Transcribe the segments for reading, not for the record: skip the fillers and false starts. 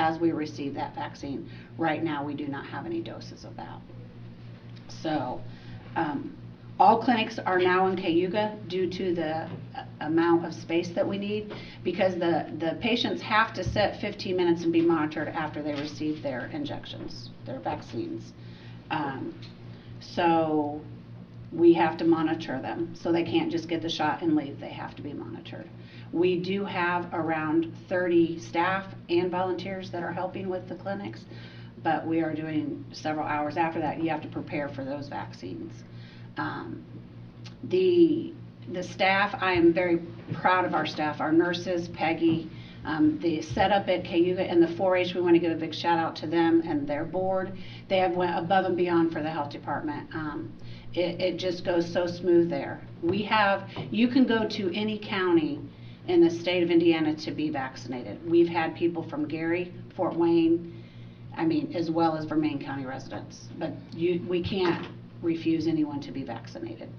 as we receive that vaccine. Right now, we do not have any doses of that. So, all clinics are now in Cayuga due to the amount of space that we need, because the patients have to sit 15 minutes and be monitored after they receive their injections, their vaccines. So we have to monitor them, so they can't just get the shot and leave. They have to be monitored. We do have around 30 staff and volunteers that are helping with the clinics, but we are doing several hours after that. You have to prepare for those vaccines. The staff, I am very proud of our staff, our nurses, Peggy, the setup at Cayuga and the 4-H, we want to give a big shout out to them and their board. They have went above and beyond for the health department. It just goes so smooth there. You can go to any county in the state of Indiana to be vaccinated. We've had people from Gary, Fort Wayne, as well as Vermain County residents, but we can't refuse anyone to be vaccinated.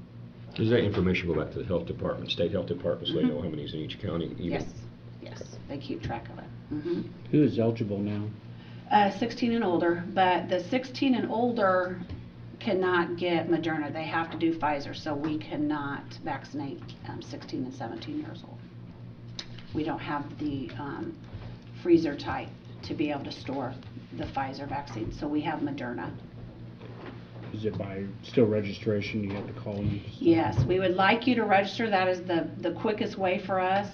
Does that information go back to the health department, state health department, so they know how many is in each county? Yes, they keep track of it. Who is eligible now? 16 and older, but the 16 and older cannot get Moderna. They have to do Pfizer, so we cannot vaccinate 16 and 17 years old. We don't have the freezer type to be able to store the Pfizer vaccine, so we have Moderna. Is it by still registration? You have to call them? Yes, we would like you to register. That is the quickest way for us.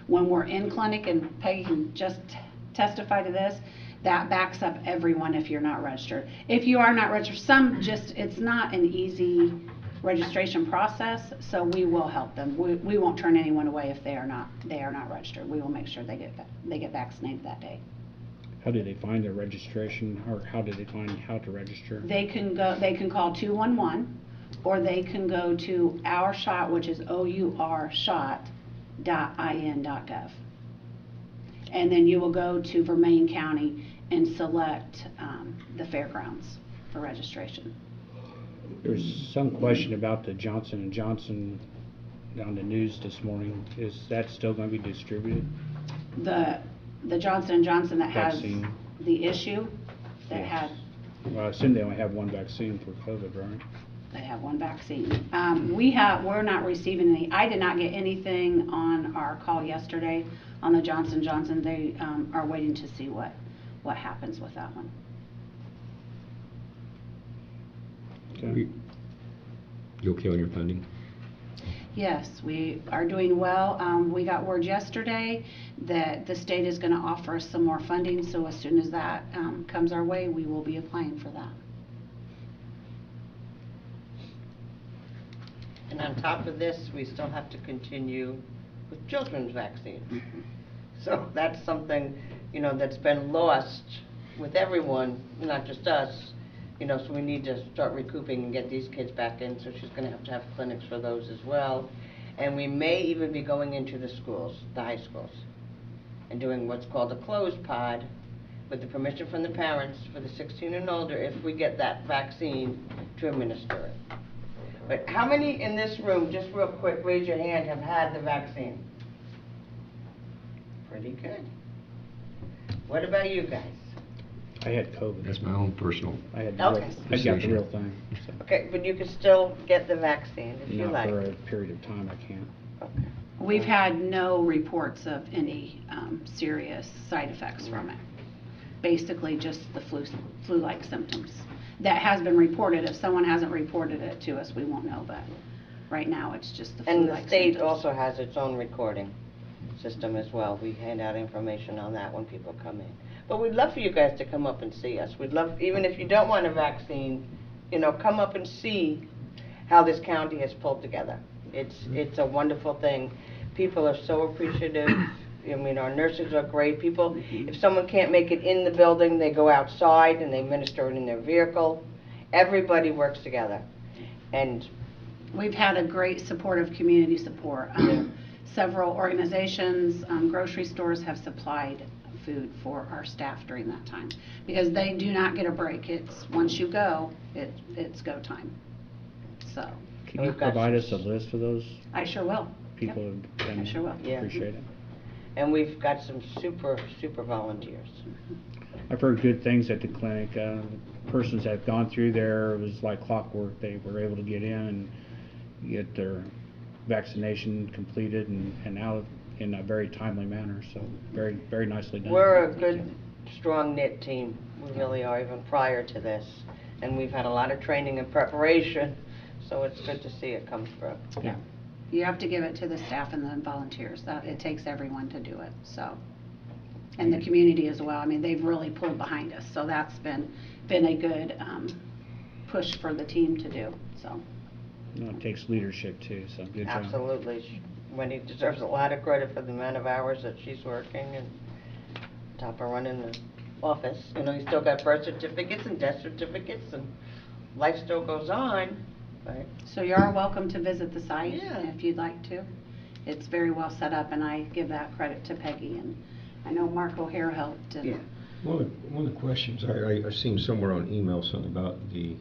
When we're in clinic, and Peggy can just testify to this, that backs up everyone if you're not registered. If you are not registered, it's not an easy registration process, so we will help them. We won't turn anyone away if they are not registered. We will make sure they get vaccinated that day. How do they find their registration, or how do they find how to register? They can call 211, or they can go to Our Shot, which is OURshot.in.gov. And then you will go to Vermain County and select the fairgrounds for registration. There's some question about the Johnson & Johnson on the news this morning. Is that still going to be distributed? The Johnson & Johnson that Vaccine. has the issue that Yes. had. Well, I assume they only have one vaccine for COVID, right? They have one vaccine. We're not receiving any. I did not get anything on our call yesterday on the Johnson & Johnson. They are waiting to see what happens with that one. Okay. You okay on your funding? Yes, we are doing well. We got word yesterday that the state is going to offer us some more funding, so as soon as that comes our way, we will be applying for that. And on top of this, we still have to continue with children's vaccines. So that's something, that's been lost with everyone, not just us. So we need to start recouping and get these kids back in, so she's going to have clinics for those as well. And we may even be going into the schools, the high schools, and doing what's called a closed pod with the permission from the parents for the 16 and older, if we get that vaccine, to administer it. But how many in this room, just real quick, raise your hand, have had the vaccine? Pretty good. What about you guys? I had COVID. That's my own personal. I had Okay. I got the real thing. So. Okay, but you can still get the vaccine if you Not like. for a period of time, I can't. Okay. We've had no reports of any serious side effects from it. Basically just the flu-like symptoms. That has been reported. If someone hasn't reported it to us, we won't know, but right now it's just the flu-like And the state symptoms. also has its own recording system as well. We hand out information on that when people come in. But we'd love for you guys to come up and see us. We'd love, even if you don't want a vaccine, come up and see how this county has pulled together. It's a wonderful thing. People are so appreciative. Our nurses are great. People, if someone can't make it in the building, they go outside and they administer it in their vehicle. Everybody works together. And we've had a great supportive community support. Several organizations, grocery stores have supplied food for our staff during that time, because they do not get a break. It's once you go, it's go time. So Can you provide us a list of those I sure will. people? Yep. And I sure will. Yeah. Appreciate it. and we've got some super volunteers. I've heard good things at the clinic. Persons that have gone through there, it was like clockwork. They were able to get in and get their vaccination completed and out in a very timely manner. So very nicely done. We're a good, strong knit team. We really are, even prior to this. And we've had a lot of training and preparation, so it's good to see it come through. Yeah. You have to give it to the staff and the volunteers. That it takes everyone to do it. So, and the community as well. I mean, they've really pulled behind us. So that's been a good push for the team to do. So. No, it takes leadership too. So good job. Absolutely. Wendy deserves a lot of credit for the amount of hours that she's working and top of running the office. You know, you still got birth certificates and death certificates, and life still goes on. Right. So you are welcome to visit the site Yeah. if you'd like to. It's very well set up, and I give that credit to Peggy, and I know Mark O'Hare helped. And Yeah. One of the questions, I seen somewhere on email something about the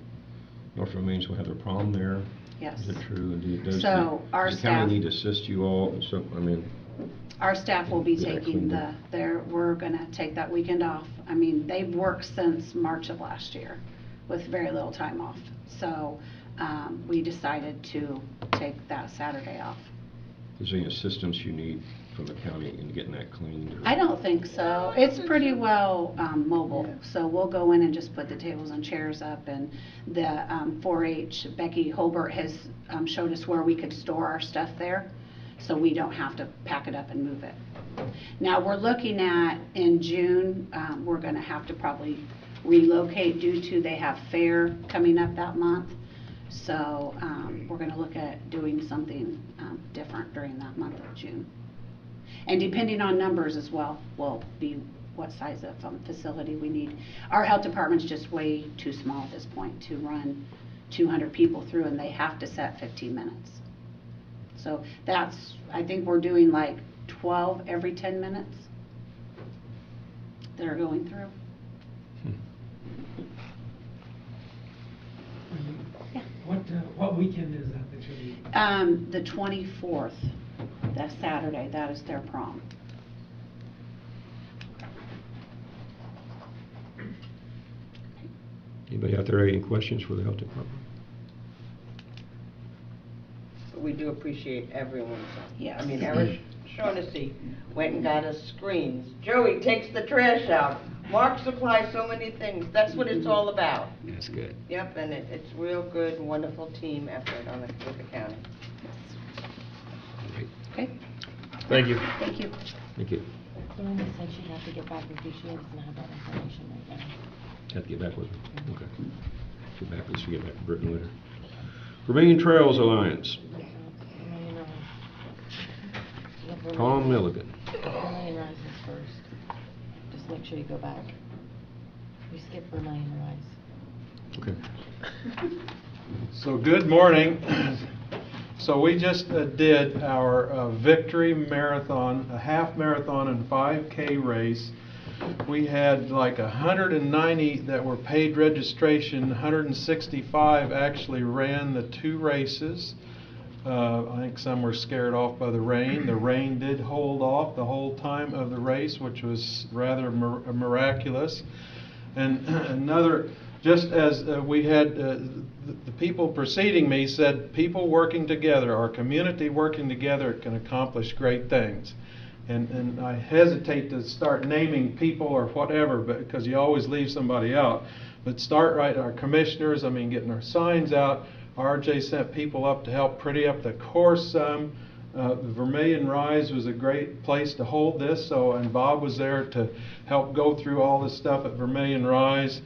North Mains will have their prom there. Yes. Is it true? And does So our does the staff- county need to assist you all? So, I mean, Our staff will be Get that taking cleaned up. we're gonna take that weekend off. I mean, they've worked since March of last year with very little time off. So, we decided to take that Saturday off. is there any assistance you need from the county in getting that cleaned? Or- I don't think so. It's pretty well mobile, Yeah. so we'll go in and just put the tables and chairs up, and the 4-H, Becky Holbert has showed us where we could store our stuff there, so we don't have to pack it up and move it. Now, we're looking at, in June, we're gonna have to probably relocate due to they have fair coming up that month. So, we're gonna look at doing something different during that month of June. And depending on numbers as well, will be what size of facility we need. Our health department's just way too small at this point to run 200 people through, and they have to set 15 minutes. So that's, I think we're doing like 12 every 10 minutes that are going through. Yeah. What weekend is that you'll be? The 24th, that's Saturday, that is their prom. Anybody out there have any questions for the health department? We do appreciate everyone's help. Yes. I mean, Eric Shaughnessy went and got us screens. Joey takes the trash out. Mark supplies so many things. That's what it's all about. That's good. Yep, and it's real good, wonderful team effort with the county. Great. Okay, Thank you. thank you. Thank you. Linda said she'd have to get back with you. She doesn't have that information right now. Have to get back with her? Okay. Get back to Britain later. Vermillion Trails Alliance, Tom Milligan. Vermillion Rise is first. Just make sure you go back. We skipped Vermillion Rise. Okay. So good morning. So we just did our Victory Marathon, a half marathon and 5K race. We had like 190 that were paid registration, 165 actually ran the two races. I think some were scared off by the rain. The rain did hold off the whole time of the race, which was rather miraculous. And another, just as we had, the people preceding me said, people working together, our community working together can accomplish great things. And I hesitate to start naming people or whatever, because you always leave somebody out. But start right, our commissioners, getting our signs out. RJ sent people up to help pretty up the course some. Vermillion Rise was a great place to hold this, and Bob was there to help go through all this stuff at Vermillion Rise.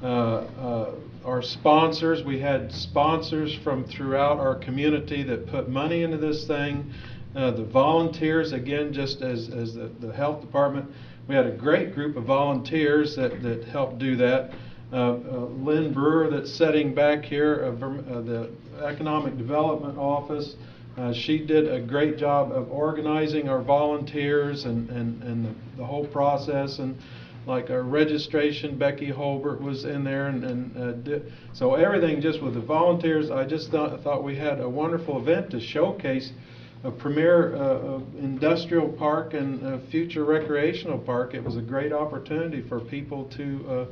Our sponsors, we had sponsors from throughout our community that put money into this thing. The volunteers, again, just as the health department, we had a great group of volunteers that helped do that. Lynn Brewer, that's sitting back here, of the Economic Development Office, she did a great job of organizing our volunteers and the whole process. And like our registration, Becky Holbert was in there, so everything just with the volunteers. I just thought we had a wonderful event to showcase a premier industrial park and a future recreational park. It was a great opportunity for people to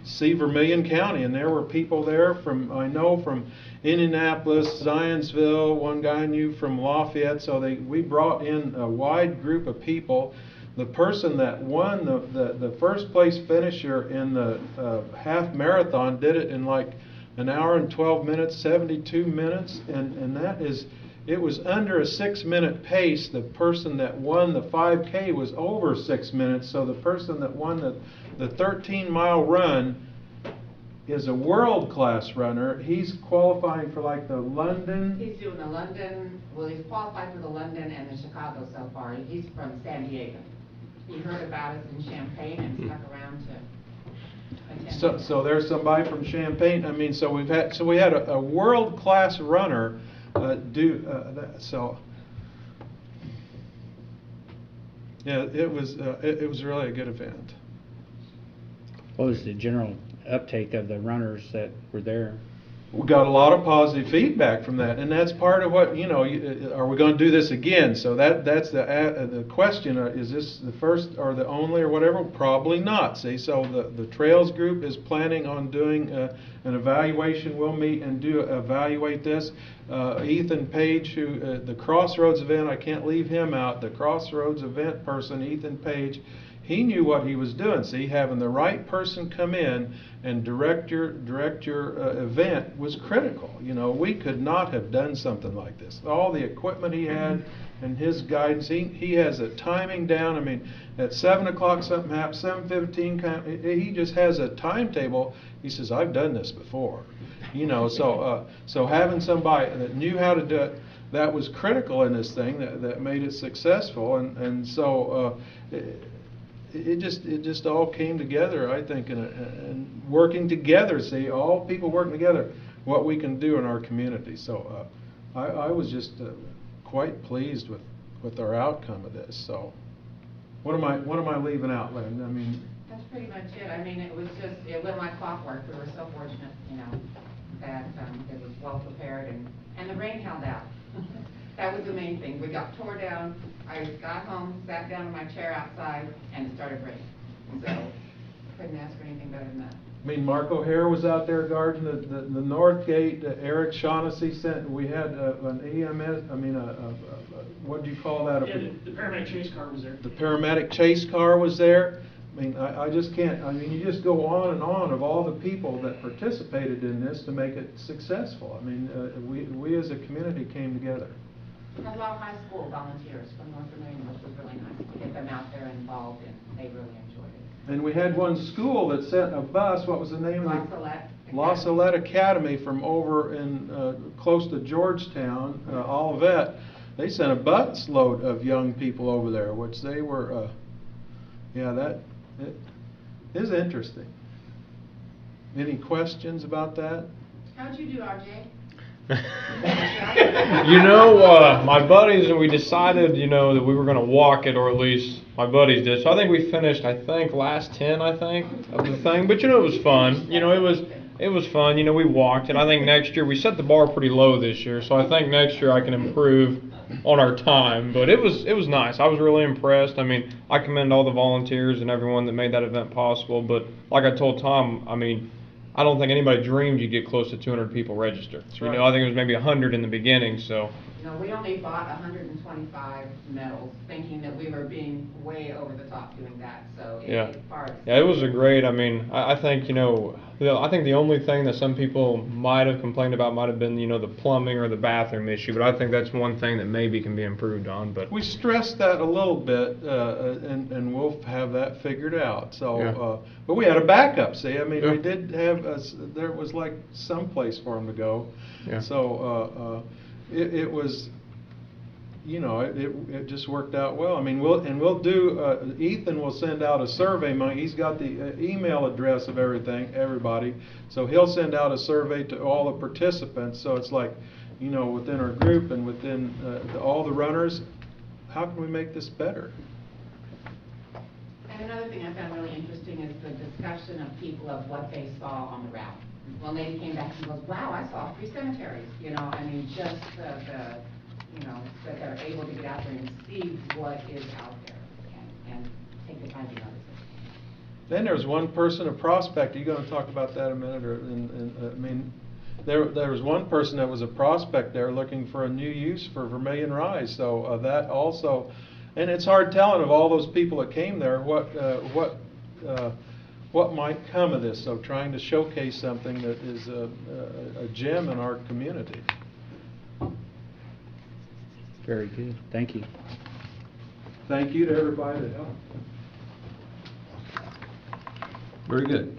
see Vermilion County, and there were people there from, I know, from Indianapolis, Zionsville, one guy I knew from Lafayette, so we brought in a wide group of people. The person that won the first place finisher in the half marathon did it in like an hour and 12 minutes, 72 minutes, and that is, it was under a 6-minute pace. The person that won the 5K was over 6 minutes, so the person that won the 13-mile run is a world-class runner. He's qualifying for like the London. He's doing the London, well, he's qualified for the London and the Chicago so far. He's from San Diego. He heard about us in Champaign and stuck around to attend. So there's somebody from Champaign. I mean, so we had a world-class runner do that. So yeah, it was really a good event. What was the general uptake of the runners that were there? We got a lot of positive feedback from that, and that's part of what, you know, are we going to do this again? So that's the question, is this the first or the only or whatever? Probably not, see. So the Trails group is planning on doing an evaluation. We'll meet and evaluate this. Ethan Page, who, the Crossroads event, I can't leave him out, the Crossroads event person, Ethan Page, he knew what he was doing. See, having the right person come in and direct your event was critical. You know, we could not have done something like this. All the equipment he had and his guidance, he has a timing down. I mean, at 7 o'clock something happens, 7:15, he just has a timetable. He says, I've done this before. You know, so having somebody that knew how to do it, that was critical in this thing, that made it successful. And so it just all came together, I think, and working together. See, all people working together, what we can do in our community. So I was just quite pleased with our outcome of this. So what am I leaving out, Lynn? I mean, That's pretty much it. I mean, it went like clockwork. We were so fortunate, you know, that it was well prepared, and the rain held out. That was the main thing. We got tore down. I got home, sat down in my chair outside, and it started raining. So couldn't ask for anything better than that. I mean, Mark O'Hare was out there guarding the north gate. Eric Shaughnessy sent. We had an EMS. I mean, what do you call that? Yeah, the paramedic chase car was there. The paramedic chase car was there. I mean, I just can't. I mean, you just go on and on of all the people that participated in this to make it successful. I mean, we as a community came together. We had a lot of high school volunteers from North Vermilion, which was really nice to get them out there involved, and they really enjoyed it. And we had one school that sent a bus. What was the name of it? La Salette Academy from over in close to Georgetown, Olivet. They sent a bus load of young people over there, which they were. Yeah, it is interesting. Any questions about that? How'd you do, RJ? You know, my buddies and we decided, you know, that we were going to walk it, or at least my buddies did. So I think we finished, last 10, of the thing. But, you know, it was fun. You know, it was fun. You know, we walked, and I think next year, we set the bar pretty low this year. So I think next year I can improve on our time. But it was nice. I was really impressed. I mean, I commend all the volunteers and everyone that made that event possible. But like I told Tom, I mean, I don't think anybody dreamed you'd get close to 200 people register. That's You right. know, I think it was maybe 100 in the beginning, so. No, we only bought 125 medals, thinking that we were being way over the top doing that, so it far exceeded. Yeah, it was a great, I mean, I think, you know, I think the only thing that some people might have complained about might have been, you know, the plumbing or the bathroom issue, but I think that's one thing that maybe can be improved on, but. We stressed that a little bit, and we'll have that figured out. So, Yeah. but we had a backup. See, I mean, Yeah. we did have there was like some place for them to go. Yeah. So it was, you know, it just worked out well. I mean, we'll do. Ethan will send out a survey. He's got the email address of everybody. So he'll send out a survey to all the participants. So it's like, you know, within our group and within all the runners, how can we make this better? And another thing I found really interesting is the discussion of people of what they saw on the route. One lady came back and goes, wow, I saw 3 cemeteries, you know, I mean, just the you know, that they're able to get out there and see what is out there and take the time to notice it. Then there's one person, a prospect, are you gonna talk about that a minute, or, I mean, there was one person that was a prospect there looking for a new use for Vermilion Rise, so that also, and it's hard telling of all those people that came there, what might come of this, so trying to showcase something that is a gem in our community. Very good, thank you. Thank you to everybody that helped. Very good.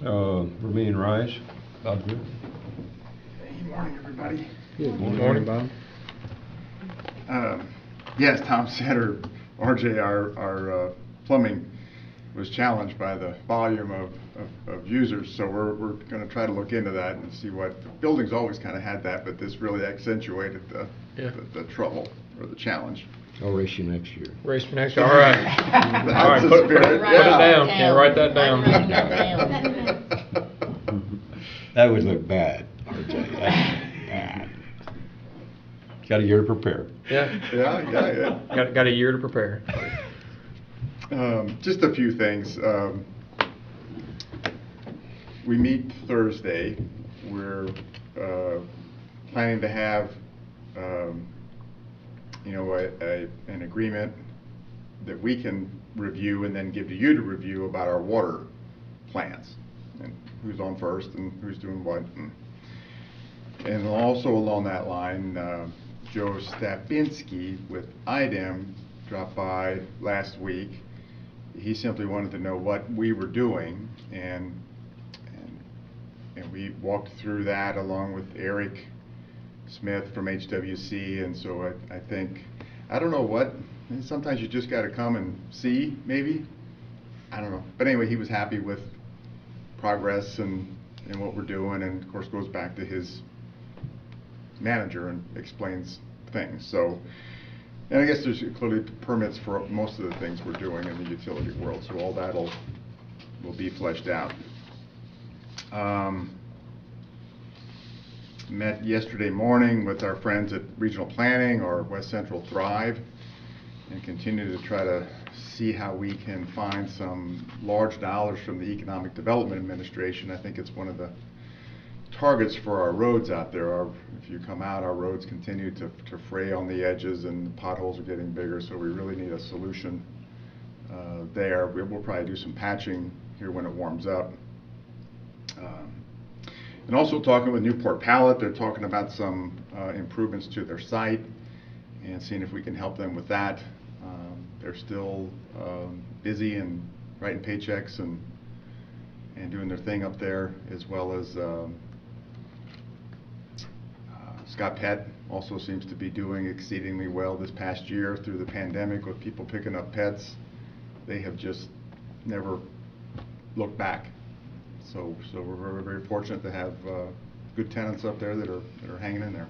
Vermilion Rise, Bob Good. Good morning, everybody. Good Morning, Bob. Yes, Tom said, or RJ, our plumbing was challenged by the volume of users, so we're going to try to look into that and see what, the building's always kind of had that, but this really accentuated the trouble or the challenge. I'll race you next year. Race for next year. All right. That's All right, the put spirit, it yeah. down. Yeah, write that down. Write that down. That would look bad, RJ. That's bad. Got a year to prepare. Yeah. Yeah. Got a year to prepare. Just a few things. We meet Thursday. We're planning to have, an agreement that we can review and then give to you to review about our water plans and who's on first and who's doing what. And also along that line, Joe Stapinski with IDEM dropped by last week. He simply wanted to know what we were doing, and we walked through that along with Eric Smith from HWC, and so I think, I don't know what, sometimes you just got to come and see, maybe, I don't know. But anyway, he was happy with progress and what we're doing, and of course goes back to his manager and explains things. So, and I guess there's clearly permits for most of the things we're doing in the utility world, so all that will be fleshed out. Met yesterday morning with our friends at Regional Planning or West Central Thrive, and continue to try to see how we can find some large dollars from the Economic Development Administration. I think it's one of the targets for our roads out there. If you come out, our roads continue to fray on the edges and the potholes are getting bigger, so we really need a solution there. We'll probably do some patching here when it warms up. And also talking with Newport Pallet, they're talking about some improvements to their site and seeing if we can help them with that. They're still busy and writing paychecks and doing their thing up there, as well as Scott Pett also seems to be doing exceedingly well this past year through the pandemic with people picking up pets. They have just never looked back. So we're very, very fortunate to have good tenants up there that are hanging in there.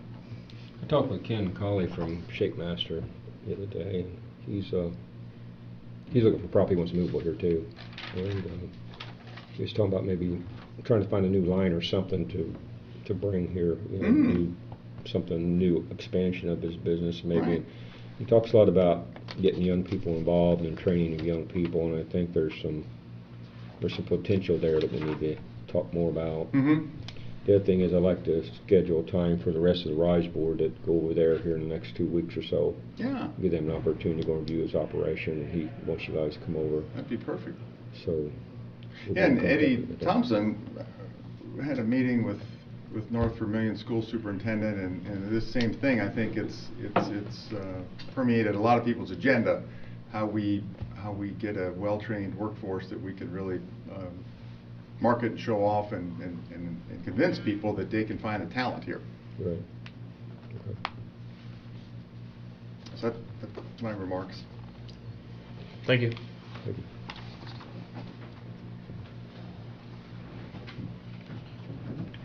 I talked with Ken Colley from Shake Master the other day, and he's looking for property, he wants to move over here too. And he was talking about maybe trying to find a new line or something to bring here, something new, expansion of his business maybe. Right. He talks a lot about getting young people involved and training of young people, and I think there's some potential there that we need to talk more about. The other thing is I'd like to schedule time for the rest of the RISE board to go over there here in the next 2 weeks or so. Yeah. Give them an opportunity to go and view his operation, and he wants you guys to come over. That'd be perfect. So. Yeah, and Eddie Thompson had a meeting with North Vermilion School Superintendent, and this same thing, I think it's permeated a lot of people's agenda, how we get a well-trained workforce that we could really market and show off and convince people that they can find a talent here. Right. Okay. So that's my remarks. Thank you. Thank you.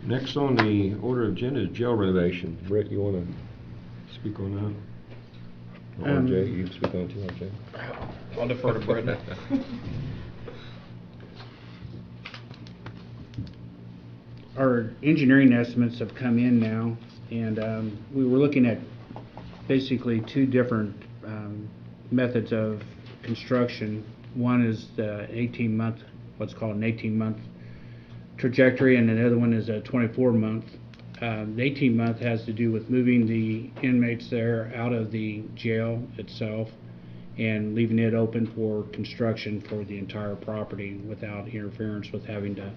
Next on the order of agenda is jail renovation. Brett, you want to speak on that? Or RJ, you can speak on it too, RJ. I'll defer to Brett. Our Our engineering estimates have come in now, and we were looking at basically two different methods of construction. One is the 18-month, what's called an 18-month trajectory, and the other one is a 24-month. The 18-month has to do with moving the inmates there out of the jail itself and leaving it open for construction for the entire property without interference with having to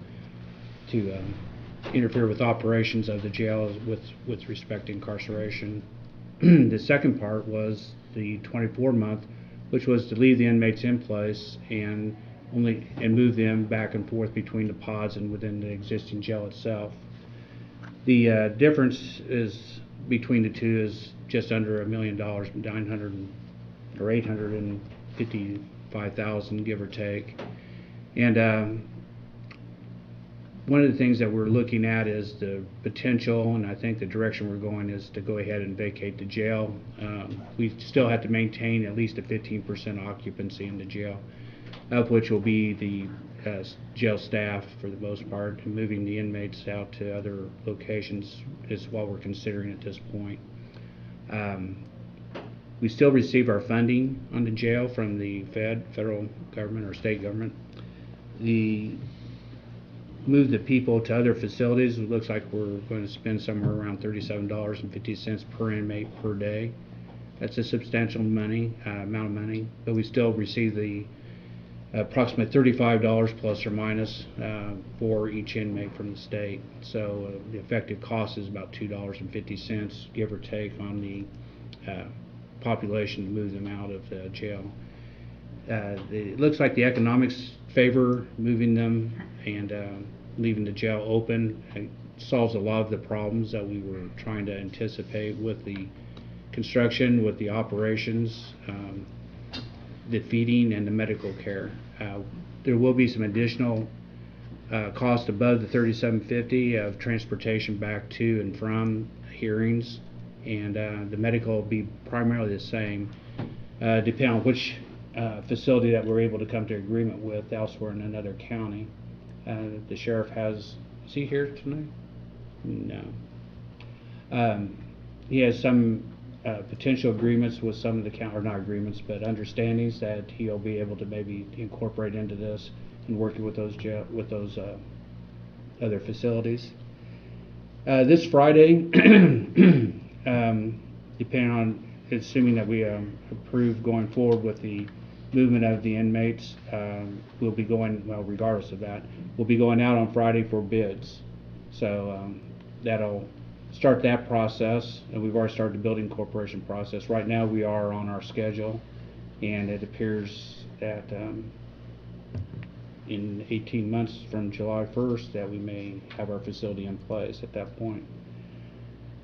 interfere with operations of the jail with respect to incarceration. The second part was the 24-month, which was to leave the inmates in place and move them back and forth between the pods and within the existing jail itself. The difference is between the two is just under $1 million, 855,000, give or take. And one of the things that we're looking at is the potential, and I think the direction we're going is to go ahead and vacate the jail. We still have to maintain at least a 15% occupancy in the jail, of which will be the jail staff for the most part, and moving the inmates out to other locations is what we're considering at this point. We still receive our funding on the jail from the federal government or state government. Move the people to other facilities, it looks like we're going to spend somewhere around $37.50 per inmate per day. That's a substantial amount of money, but we still receive the approximately $35 plus or minus for each inmate from the state. So the effective cost is about $2.50, give or take, on the population to move them out of the jail. It looks like the economics favor moving them, and leaving the jail open. It solves a lot of the problems that we were trying to anticipate with the construction, with the operations, the feeding, and the medical care. There will be some additional cost above the $37.50 of transportation back to and from hearings, and the medical will be primarily the same, depending on which facility that we're able to come to agreement with elsewhere in another county. The sheriff is he here tonight? No. He has some potential agreements with some of the county, or not agreements, but understandings that he'll be able to maybe incorporate into this and working with those other facilities. This Friday, depending on, assuming that we approve going forward with the movement of the inmates, we'll be going, well, regardless of that, we'll be going out on Friday for bids. So that'll start that process, and we've already started the building corporation process. Right now we are on our schedule, and it appears that in 18 months from July 1st that we may have our facility in place at that point.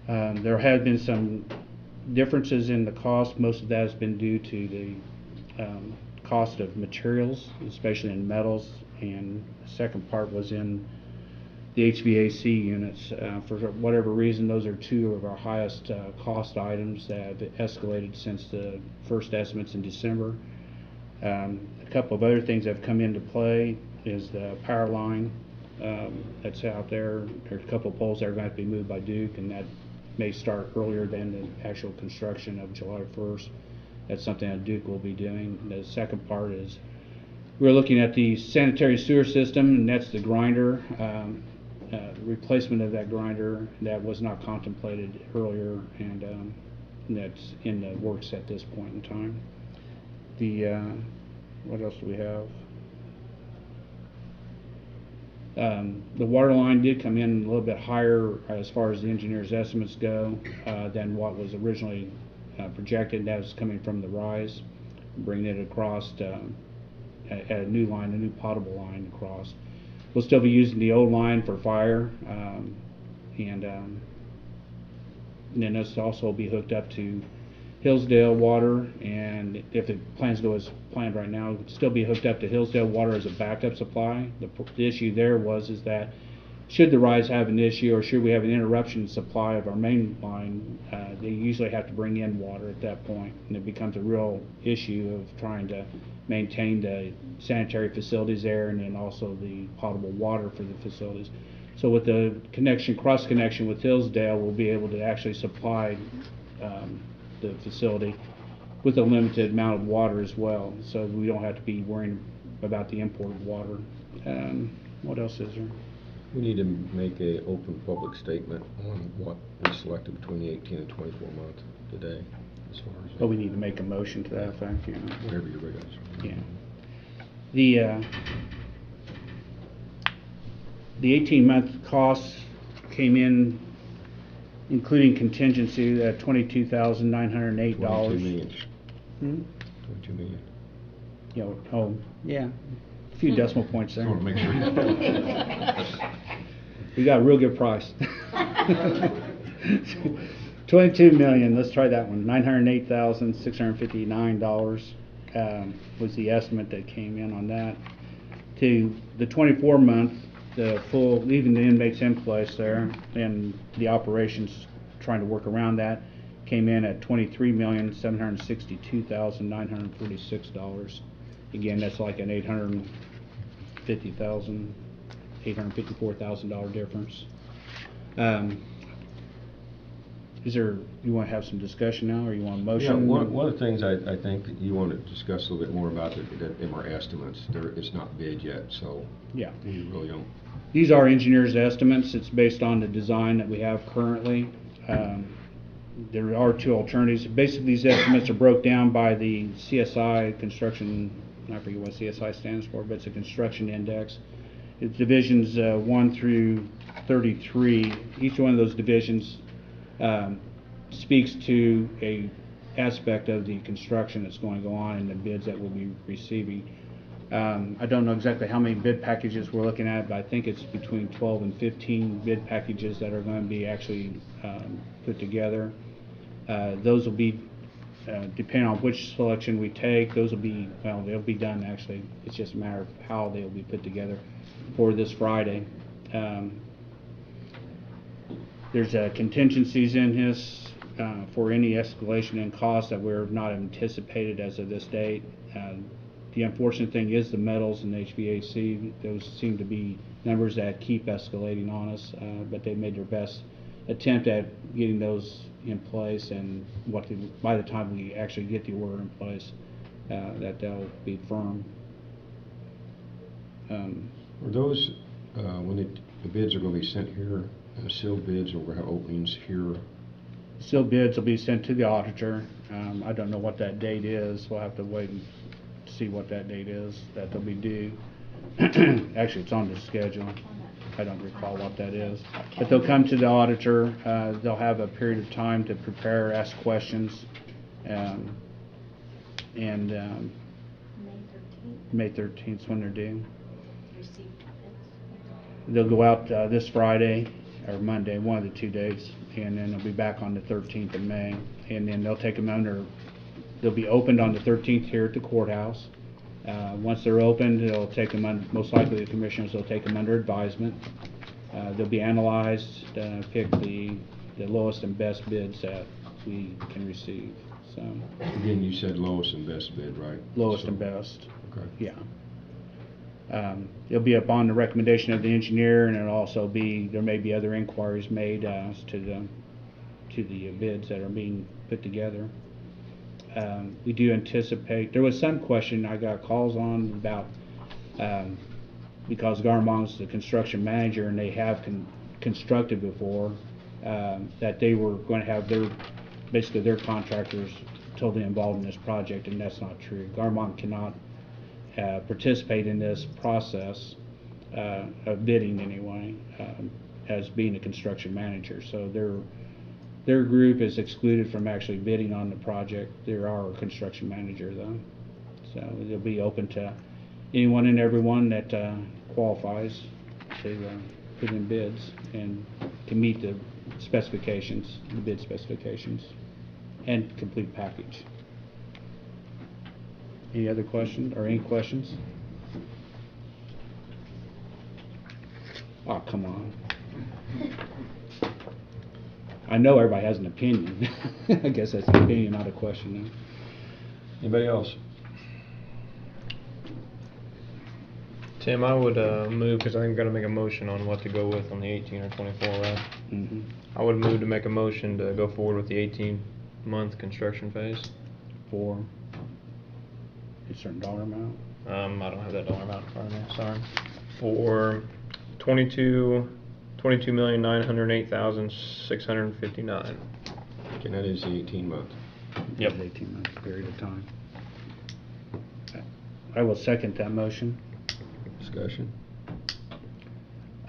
There have been some differences in the cost. Most of that has been due to the cost of materials, especially in metals, and the second part was in the HVAC units. For whatever reason, those are two of our highest cost items that have escalated since the first estimates in December. A couple of other things that have come into play is the power line that's out there. There's a couple of poles that are going to have to be moved by Duke, and that may start earlier than the actual construction of July 1st. That's something that Duke will be doing. The second part is we're looking at the sanitary sewer system, and that's the grinder. Replacement of that grinder that was not contemplated earlier, and that's in the works at this point in time. What else do we have? The water line did come in a little bit higher as far as the engineer's estimates go than what was originally projected. That was coming from the RISE, bringing it across at a new line, a new potable line across. We'll still be using the old line for fire, and then this also will be hooked up to Hillsdale water, and if the plans go as planned right now, it'll still be hooked up to Hillsdale water as a backup supply. The issue there is that should the RISE have an issue, or should we have an interruption in supply of our main line, they usually have to bring in water at that point, and it becomes a real issue of trying to maintain the sanitary facilities there, and then also the potable water for the facilities. So with the cross connection with Hillsdale, we'll be able to actually supply the facility with a limited amount of water as well, so we don't have to be worrying about the imported water. What else is there? We need to make a open public statement on what we selected between the 18 and 24 month today, as far as. Oh, we need to make a motion to that effect, yeah. Whatever your regulation. Yeah. The 18-month costs came in, including contingency, at $22,908. 22 million. Hmm? 22 million. You know, oh, yeah, a few decimal points there. I want to make sure. We got a real good price. 22 million, let's try that one, $908,659 was the estimate that came in on that. To the 24 month, the full, leaving the inmates in place there, and the operations trying to work around that, came in at $23,762,946. Again, that's like an $854,000 difference. Is there, you want to have some discussion now, or you want a motion? Yeah, one of the things I think that you want to discuss a little bit more about that them are estimates. It's not bid yet, so. Yeah. You really don't. These are engineers' estimates. It's based on the design that we have currently. There are two alternatives. Basically, these estimates are broke down by the CSI construction, I forget what CSI stands for, but it's a construction index. It's divisions 1 through 33. Each one of those divisions speaks to a aspect of the construction that's going to go on and the bids that we'll be receiving. I don't know exactly how many bid packages we're looking at, but I think it's between 12 and 15 bid packages that are going to be actually put together. Those will be, depending on which selection we take, those will be, well, they'll be done actually. It's just a matter of how they'll be put together for this Friday. There's contingencies in this for any escalation in costs that we're not anticipated as of this date. The unfortunate thing is the metals and HVAC, those seem to be numbers that keep escalating on us, but they made their best attempt at getting those in place, and by the time we actually get the order in place, that they'll be firm. Are those, when the bids are going to be sent here, sealed bids, or we're going to have openings here? Sealed bids will be sent to the auditor. I don't know what that date is. We'll have to wait and see what that date is that they'll be due. Actually, it's on the schedule. I don't recall what that is. But they'll come to the auditor. They'll have a period of time to prepare, ask questions. May 13th is when they're due. They'll go out this Friday or Monday, one of the 2 days, and then they'll be back on the 13th of May. And then they'll take them under, they'll be opened on the 13th here at the courthouse. Once they're opened, they'll take them under, most likely the commissioners will take them under advisement. They'll be analyzed, pick the lowest and best bids that we can receive. So Again, you said lowest and best bid, right? lowest and best. Okay. Yeah. It'll be upon the recommendation of the engineer, and it'll also be, there may be other inquiries made to the bids that are being put together. We do anticipate, there was some question I got calls on about, because Garmong's the construction manager and they have constructed before, that they were going to have basically their contractors totally involved in this project, and that's not true. Garmong cannot participate in this process of bidding anyway, as being a construction manager. So their group is excluded from actually bidding on the project. They're our construction manager though. So it'll be open to anyone and everyone that qualifies to put in bids and to meet the specifications, the bid specifications, and complete package. Any other questions, or any questions? Oh, come on. I know everybody has an opinion. I guess that's an opinion, not a question. Then. Anybody else? Tim, I would move, because I think we've got to make a motion on what to go with on the 18 or 24, right? Mm-hmm. I would move to make a motion to go forward with the 18 month construction phase. For a certain dollar amount? I don't have that dollar amount in front of me, sorry. For 22,908,659. And that is the 18 month. Yep. 18-month period of time. I will second that motion. Discussion?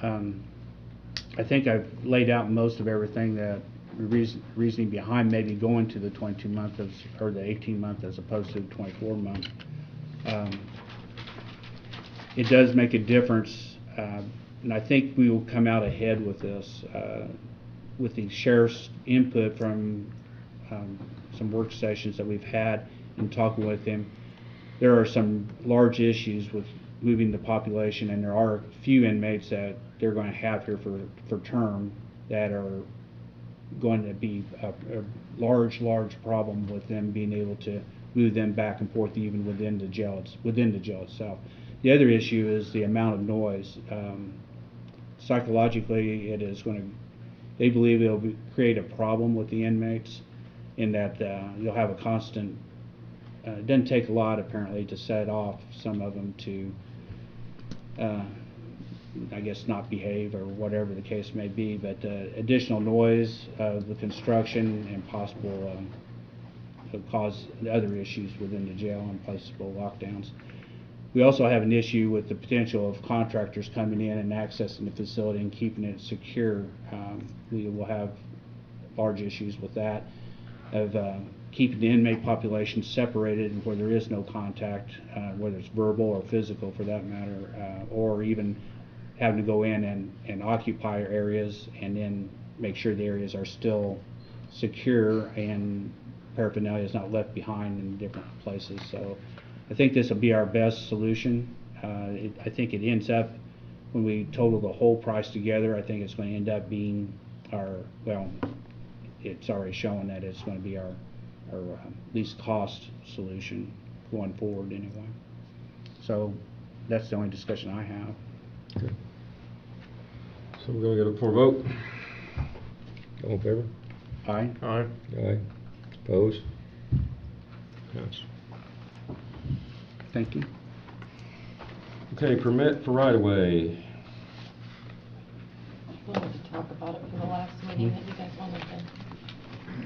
I think I've laid out most of everything that the reasoning behind maybe going to the 22-month or the 18-month as opposed to the 24-month. It does make a difference, and I think we will come out ahead with this. With the sheriff's input from some work sessions that we've had and talking with him, there are some large issues with moving the population, and there are a few inmates that they're going to have here for term that are going to be a large problem with them being able to move them back and forth even within the jail itself. The other issue is the amount of noise. Psychologically, it is going to. They believe it will create a problem with the inmates in that you'll have a constant. It doesn't take a lot apparently to set off some of them to, I guess, not behave or whatever the case may be. But additional noise, the construction, and possible cause other issues within the jail and possible lockdowns. We also have an issue with the potential of contractors coming in and accessing the facility and keeping it secure. We will have large issues with that, of keeping the inmate population separated where there is no contact, whether it's verbal or physical for that matter, or even having to go in and occupy areas and then make sure the areas are still secure and paraphernalia is not left behind in different places. So I think this will be our best solution. I think it ends up, when we total the whole price together, I think it's going to end up being it's already shown that it's going to be our least cost solution going forward anyway. So that's the only discussion I have. Okay. So we're going to go for a vote. All in favor? Aye. Aye. Aye. Opposed? Yes. Thank you. Okay, permit for right-of-way. We wanted to talk about it for the last meeting that you guys wanted to.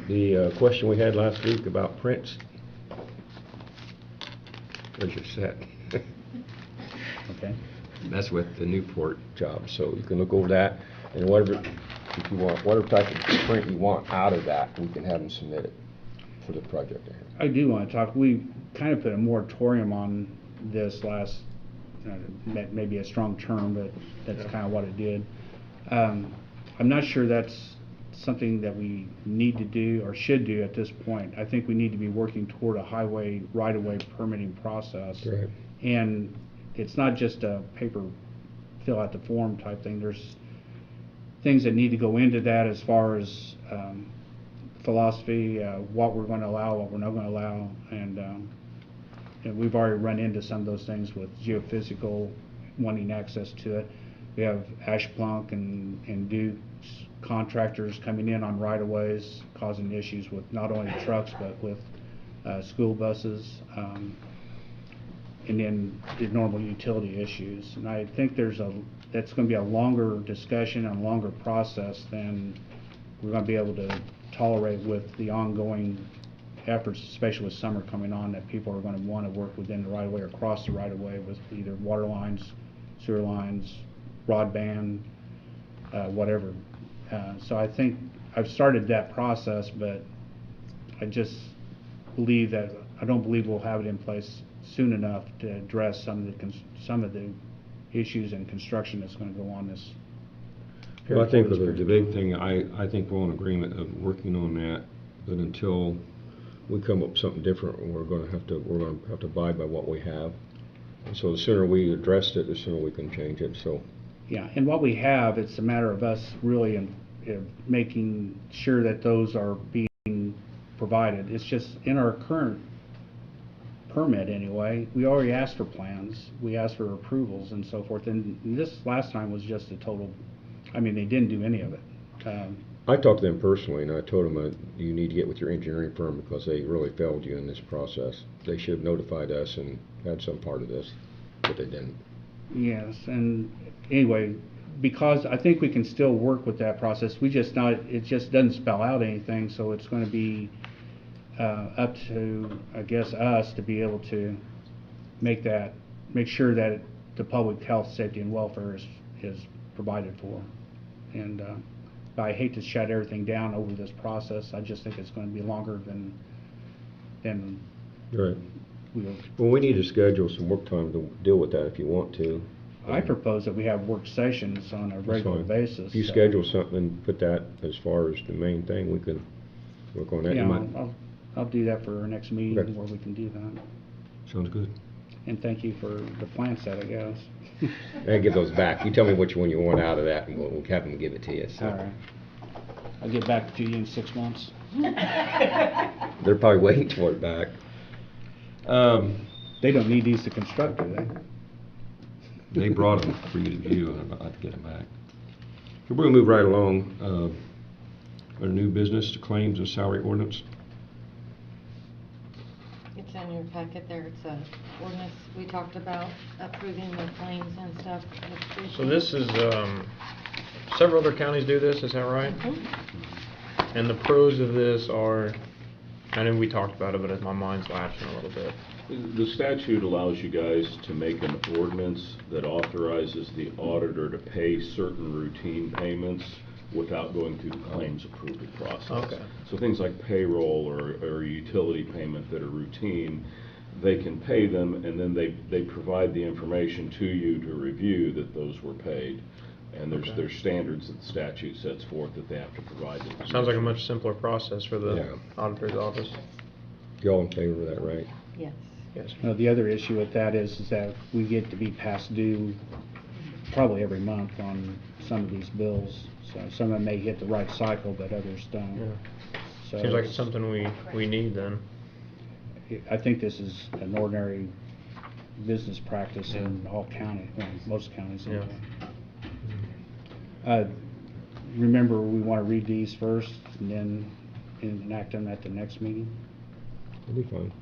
The question we had last week about prints. Where's your set? Okay. That's with the Newport job, so you can look over that, and whatever, if you want, whatever type of print you want out of that, we can have them submit it for the project. I do want to talk, we kind of put a moratorium on this last, maybe a strong term, but that's kind of what it did. I'm not sure that's something that we need to do or should do at this point. I think we need to be working toward a highway right-of-way permitting process. Right. And it's not just a paper fill out the form type thing. There's things that need to go into that as far as philosophy, what we're going to allow, what we're not going to allow, and we've already run into some of those things with geophysical wanting access to it. We have Ashplunk and Duke contractors coming in on right-of-ways, causing issues with not only trucks but with school buses, and then the normal utility issues. And I think that's going to be a longer discussion and a longer process than we're going to be able to tolerate with the ongoing efforts, especially with summer coming on, that people are going to want to work within the right-of-way or cross the right-of-way with either water lines, sewer lines, broadband, whatever. So I think I've started that process, but I just believe that I don't believe we'll have it in place soon enough to address some of the issues and construction that's going to go on this. Well, I think the big thing, I think we're in agreement of working on that, but until we come up with something different, we're going to have to abide by what we have. And so the sooner we address it, the sooner we can change it. So. Yeah, and what we have, it's a matter of us really making sure that those are being provided. It's just in our current permit anyway, we already asked for plans, we asked for approvals and so forth, and this last time was just a total, I mean, they didn't do any of it. I talked to them personally, and I told them you need to get with your engineering firm because they really failed you in this process. They should have notified us and had some part of this, but they didn't. Yes, and anyway, because I think we can still work with that process, it just doesn't spell out anything, so it's gonna be up to, I guess, us to be able to make sure that the public health, safety, and welfare is provided for. And I hate to shut everything down over this process. I just think it's gonna be longer than Right. we'll. Well, we need to schedule some work time to deal with that if you want to. I propose that we have work sessions on a That's regular fine. basis. If you schedule something and put that as far as the main thing, we can work on that. You Yeah, might- I'll do that for our next meeting Okay. where we can do that. Sounds good. And thank you for the plan set, I guess. And give those back. You tell me which one you want out of that, and we'll have them give it to you. So. All right. I'll get back to you in 6 months. They're probably waiting for it back. They don't need these to construct, do they? They brought them for you to view, and I'd like to get them back. So we're gonna move right along. Our new business, the claims and salary ordinance. It's in your packet there. It's a ordinance we talked about approving the claims and stuff. So this is, several other counties do this, is that right? Mhm. And the pros of this are, I know we talked about it, but my mind's lapsing a little bit. The statute allows you guys to make an ordinance that authorizes the auditor to pay certain routine payments without going through the claims approval process. Okay. So things like payroll or utility payment that are routine, they can pay them, and then they provide the information to you to review that those were paid. And Okay. there's standards that the statute sets forth that they have to provide. the Sounds like a information. much simpler process for the Yeah. auditor's office. Y'all in favor of that, right? Yes. Yes. The other issue with that is that we get to be past due probably every month on some of these bills. So some of them may hit the right cycle, but others don't. Yeah. So Seems like it's something we need then. I think this is an ordinary business practice in Yeah. all counties, well, most counties. Yeah. Remember, we want to read these first and then enact them at the next meeting? It'll be fine.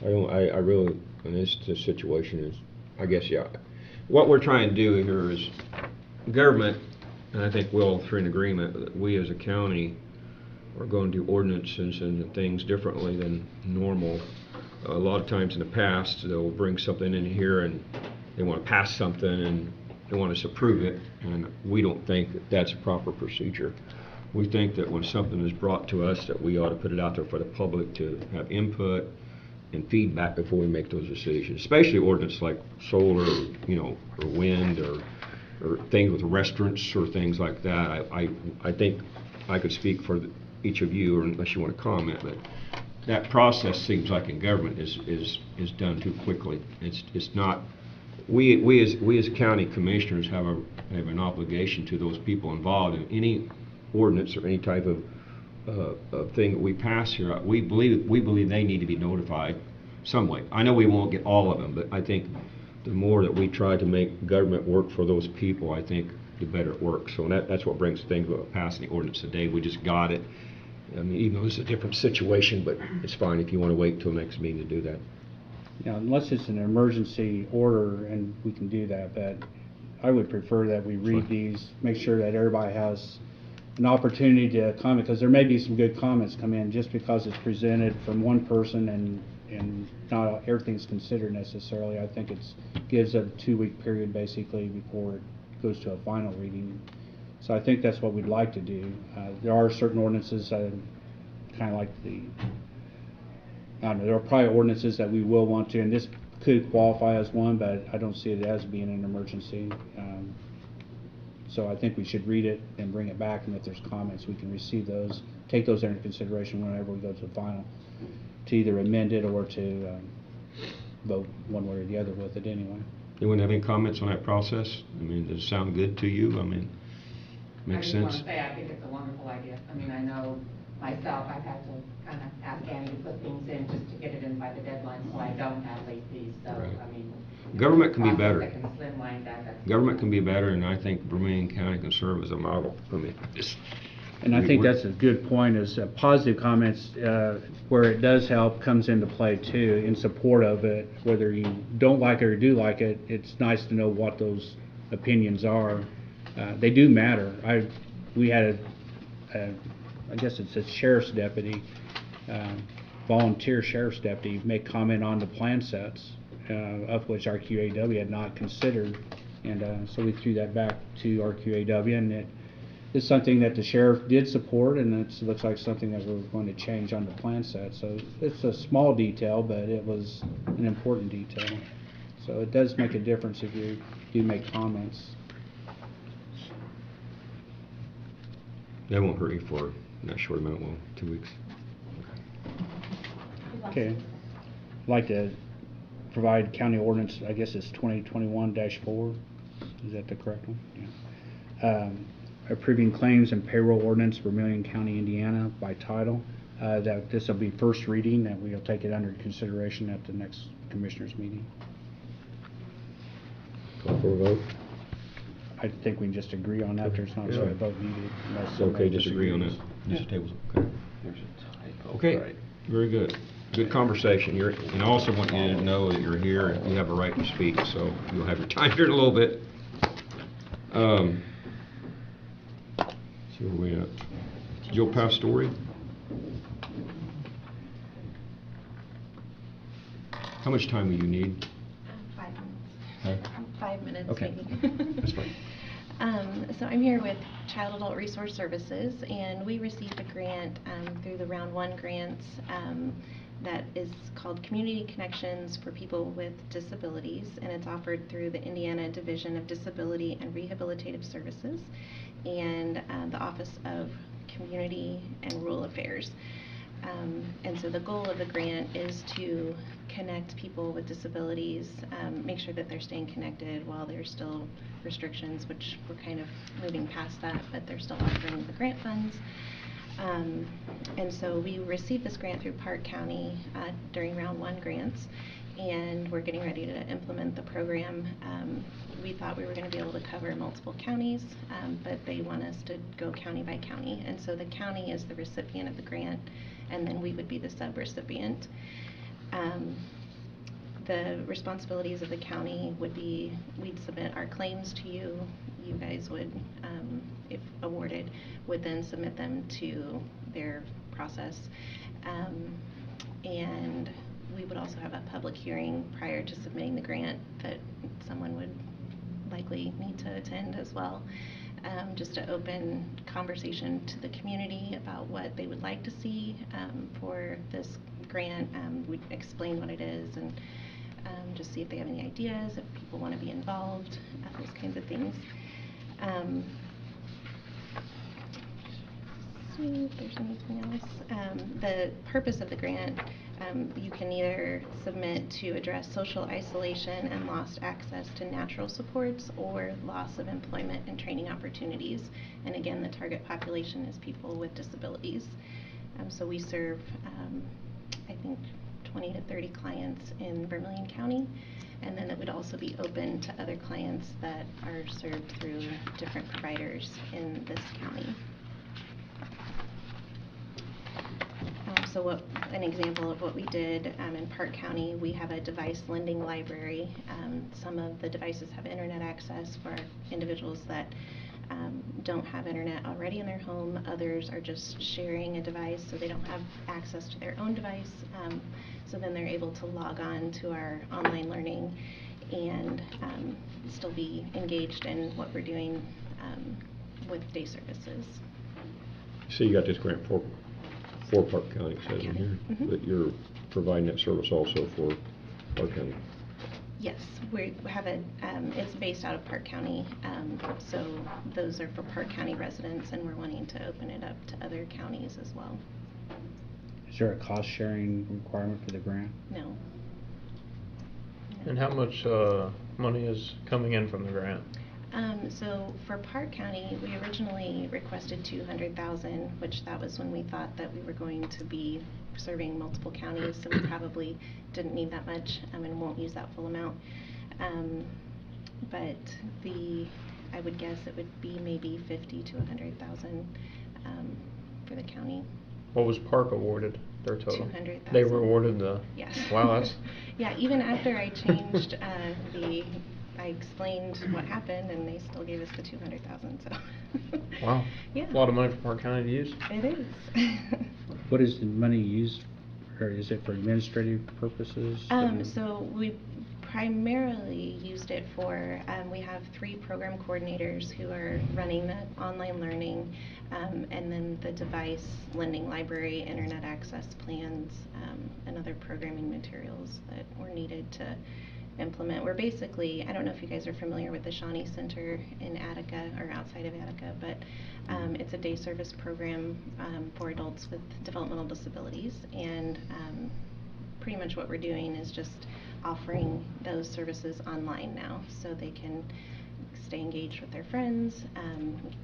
I really, in this situation is, I guess, yeah. What we're trying to do here is, government, and I think we're all three in agreement, that we as a county are going to do ordinances and things differently than normal. A lot of times in the past, they'll bring something in here and they want to pass something and they want us to approve it, and we don't think that that's a proper procedure. We think that when something is brought to us, that we ought to put it out there for the public to have input and feedback before we make those decisions, especially ordinance like solar, or wind, or things with restaurants or things like that. I think I could speak for each of you, or unless you want to comment, but that process seems like in government is done too quickly. It's not. We as county commissioners have an obligation to those people involved in any ordinance or any type of thing that we pass here. We believe they need to be notified some way. I know we won't get all of them, but I think the more that we try to make government work for those people, I think the better it works. So that's what brings things about passing the ordinance today. We just got it. I mean, even though it's a different situation, but it's fine if you want to wait till next meeting to do that. Yeah, unless it's an emergency order, and we can do that, but I would prefer that we read Fine. these, make sure that everybody has an opportunity to comment, because there may be some good comments come in just because it's presented from one person and not everything's considered necessarily. I think it gives a 2-week period basically before it goes to a final reading. So I think that's what we'd like to do. There are certain ordinances, kind of like I don't know, there are probably ordinances that we will want to, and this could qualify as one, but I don't see it as being an emergency. So I think we should read it and bring it back, and if there's comments, we can receive those, take those into consideration whenever we go to the final, to either amend it or to vote one way or the other with it anyway. Anyone have any comments on that process? I mean, does it sound good to you? I mean, makes I sense? just want to say, I think it's a wonderful idea. I mean, I know myself, I've had to kind of ask Annie to put things in just to get it in by the deadline, so I don't have late fees, so, Right. I mean. Government can be process better. that can slimline that, that's. Government can be better, and I think Vermillion County can serve as a model. I mean, And I think that's a good point, is positive comments, where it does help, comes into play too, in support of it. Whether you don't like it or do like it, it's nice to know what those opinions are. They do matter. We had I guess it's a sheriff's deputy, volunteer sheriff's deputy, make comment on the plan sets, of which our QAW had not considered. And so we threw that back to our QAW, and it's something that the sheriff did support, and it looks like something that we're going to change on the plan set. So it's a small detail, but it was an important detail. So it does make a difference if you do make comments. That won't hurt you for that short amount, well, 2 weeks. Okay. I'd like to provide county ordinance, I guess it's 2021-4. Is that the correct one? Yeah. Approving claims and payroll ordinance, Vermilion County, Indiana, by title. That this will be first reading, that we'll take it under consideration at the next commissioners meeting. Call for a vote. I think we can just agree on that. There's not really a vote needed. unless It's somebody okay, just agree on that. disagrees. Just tables, okay. Okay, very good. Good conversation. And I also want you to know that you're here and you have a right to speak, so you'll have your time here in a little bit. See where we at. Jill Pastore? How much time do you need? 5 minutes. Huh? 5 minutes, Okay. maybe. That's fine. So I'm here with Child Adult Resource Services, and we received a grant through the Round 1 grants that is called Community Connections for People with Disabilities, and it's offered through the Indiana Division of Disability and Rehabilitative Services and the Office of Community and Rural Affairs. And so the goal of the grant is to connect people with disabilities, make sure that they're staying connected while there's still restrictions, which we're kind of moving past that, but they're still offering the grant funds. And so we received this grant through Park County during Round 1 grants, and we're getting ready to implement the program. We thought we were going to be able to cover multiple counties, but they want us to go county by county. And so the county is the recipient of the grant, and then we would be the sub-recipient. The responsibilities of the county would be, we'd submit our claims to you. You guys would, if awarded, would then submit them to their process. And we would also have a public hearing prior to submitting the grant that someone would likely need to attend as well, just to open conversation to the community about what they would like to see for this grant. We'd explain what it is and just see if they have any ideas, if people want to be involved, those kinds of things. See if there's anything else. The purpose of the grant, you can either submit to address social isolation and lost access to natural supports, or loss of employment and training opportunities. And again, the target population is people with disabilities. So we serve, I think, 20 to 30 clients in Vermilion County, and then it would also be open to other clients that are served through different providers in this county. So an example of what we did in Park County, we have a device lending library. Some of the devices have internet access for individuals that don't have internet already in their home. Others are just sharing a device, so they don't have access to their own device. So then they're able to log on to our online learning and still be engaged in what we're doing with day services. So you got this grant for Park County, it says in here, but you're providing that service also for Park County. Yes, we have a, it's based out of Park County, so those are for Park County residents, and we're wanting to open it up to other counties as well. Is there a cost sharing requirement for the grant? No. And how much money is coming in from the grant? So for Park County, we originally requested $200,000, which that was when we thought that we were going to be serving multiple counties, so we probably didn't need that much and won't use that full amount. But I would guess it would be maybe $50,000 to $100,000 for the county. What was Park awarded, their total? 200,000. They were awarded the. Yes. Wow, that's. Yeah, even after I changed I explained what happened, and they still gave us the 200,000. So. Wow. Yeah. A lot of money for Park County to use. It is. What is the money used, or is it for administrative purposes? So we primarily used it for, we have 3 program coordinators who are running the online learning, and then the device lending library, internet access plans, and other programming materials that were needed to implement. We're basically, I don't know if you guys are familiar with the Shawnee Center in Attica, or outside of Attica, but it's a day service program for adults with developmental disabilities, and pretty much what we're doing is just offering those services online now, so they can stay engaged with their friends,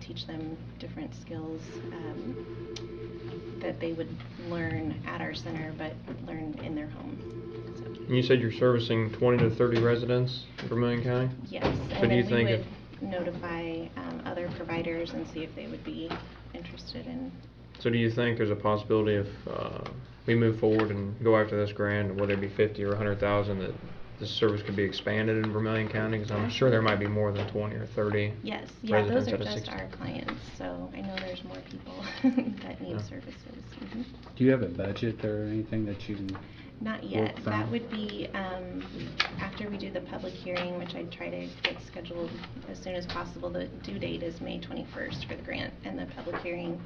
teach them different skills that they would learn at our center, but learn in their home. So. And you said you're servicing 20 to 30 residents in Vermilion County? Yes, So and do you then think we if would notify other providers and see if they would be interested in. So do you think there's a possibility if we move forward and go after this grant, whether it be 50 or 100,000, that this service could be expanded in Vermilion County? Because I'm sure there might be more than 20 or 30 Yes, yeah, those residents are out of just 60. our clients, so I know there's more people that need Yeah. services. Mhm. Do you have a budget or anything that you can? Not yet. Work That from? would be after we do the public hearing, which I'd try to get scheduled as soon as possible. The due date is May 21st for the grant, and the public hearing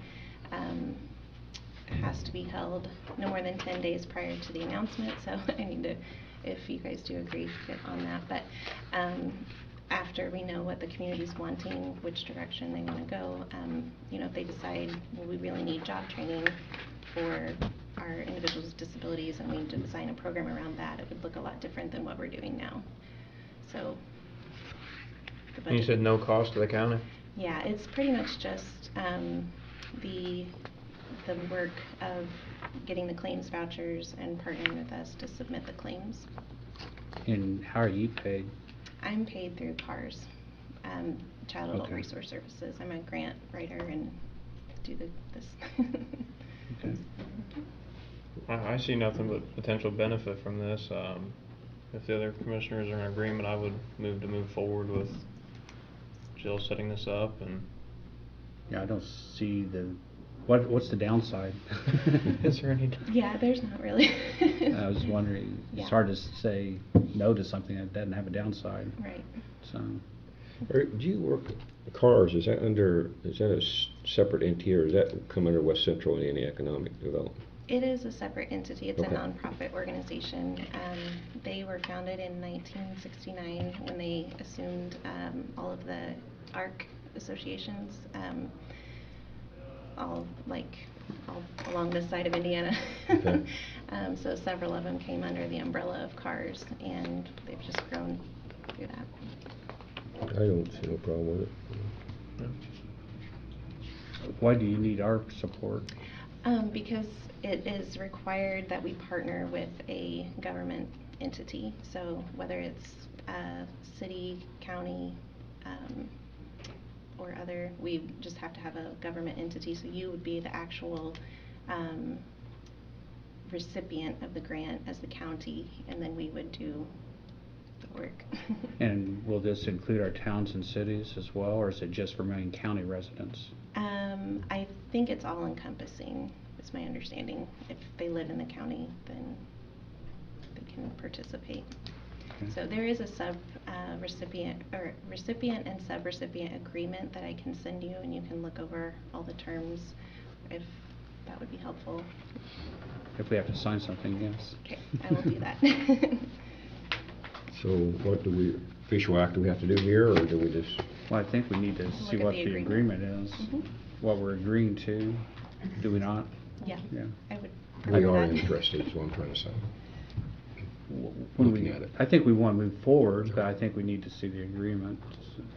has to be held no more than 10 days prior to the announcement, so I need to, if you guys do agree, get on that. But after we know what the community's wanting, which direction they want to go, you know, if they decide, well, we really need job training for our individuals with disabilities, and we need to design a program around that, it would look a lot different than what we're doing now. So. And you said no cost to the county? Yeah, it's pretty much just the work of getting the claims vouchers and partnering with us to submit the claims. And how are you paid? I'm paid through CARS, Child Adult Okay. Resource Services. I'm a grant writer and do this. Okay. I see nothing but potential benefit from this. If the other commissioners are in agreement, I would move forward with Jill setting this up. And Yeah, I don't see what's the downside? is there any? Yeah, there's not really. I was wondering, Yeah. it's hard to say no to something that doesn't have a downside. Right. So, Do you work, CARS, is that a separate entity, or does that come under West Central Indiana Economic Development? It is a separate entity. It's Okay. a nonprofit organization. They were founded in 1969 when they assumed all of the ARC associations, all along this side of Indiana. Okay. So several of them came under the umbrella of CARS, and they've just grown through that. I don't see no problem with it. why do you need our support? Because it is required that we partner with a government entity. So whether it's city, county, or other, we just have to have a government entity. So you would be the actual recipient of the grant as the county, and then we would do the work. And will this include our towns and cities as well, or is it just Vermilion County residents? I think it's all encompassing, is my understanding. If they live in the county, then they can participate. Okay. So there is a recipient and sub-recipient agreement that I can send you, and you can look over all the terms if that would be helpful. If we have to sign something, yes. Okay, I will do that. So what official act do we have to do here, or do we just? Well, I think we need to see at what the the agreement is, Mhm. what we're agreeing to. Do we not? Yeah, Yeah. I would We prefer are that. interested, is what I'm trying to say. When Looking we, at it. I think we want to move forward, but I think we need to see the agreement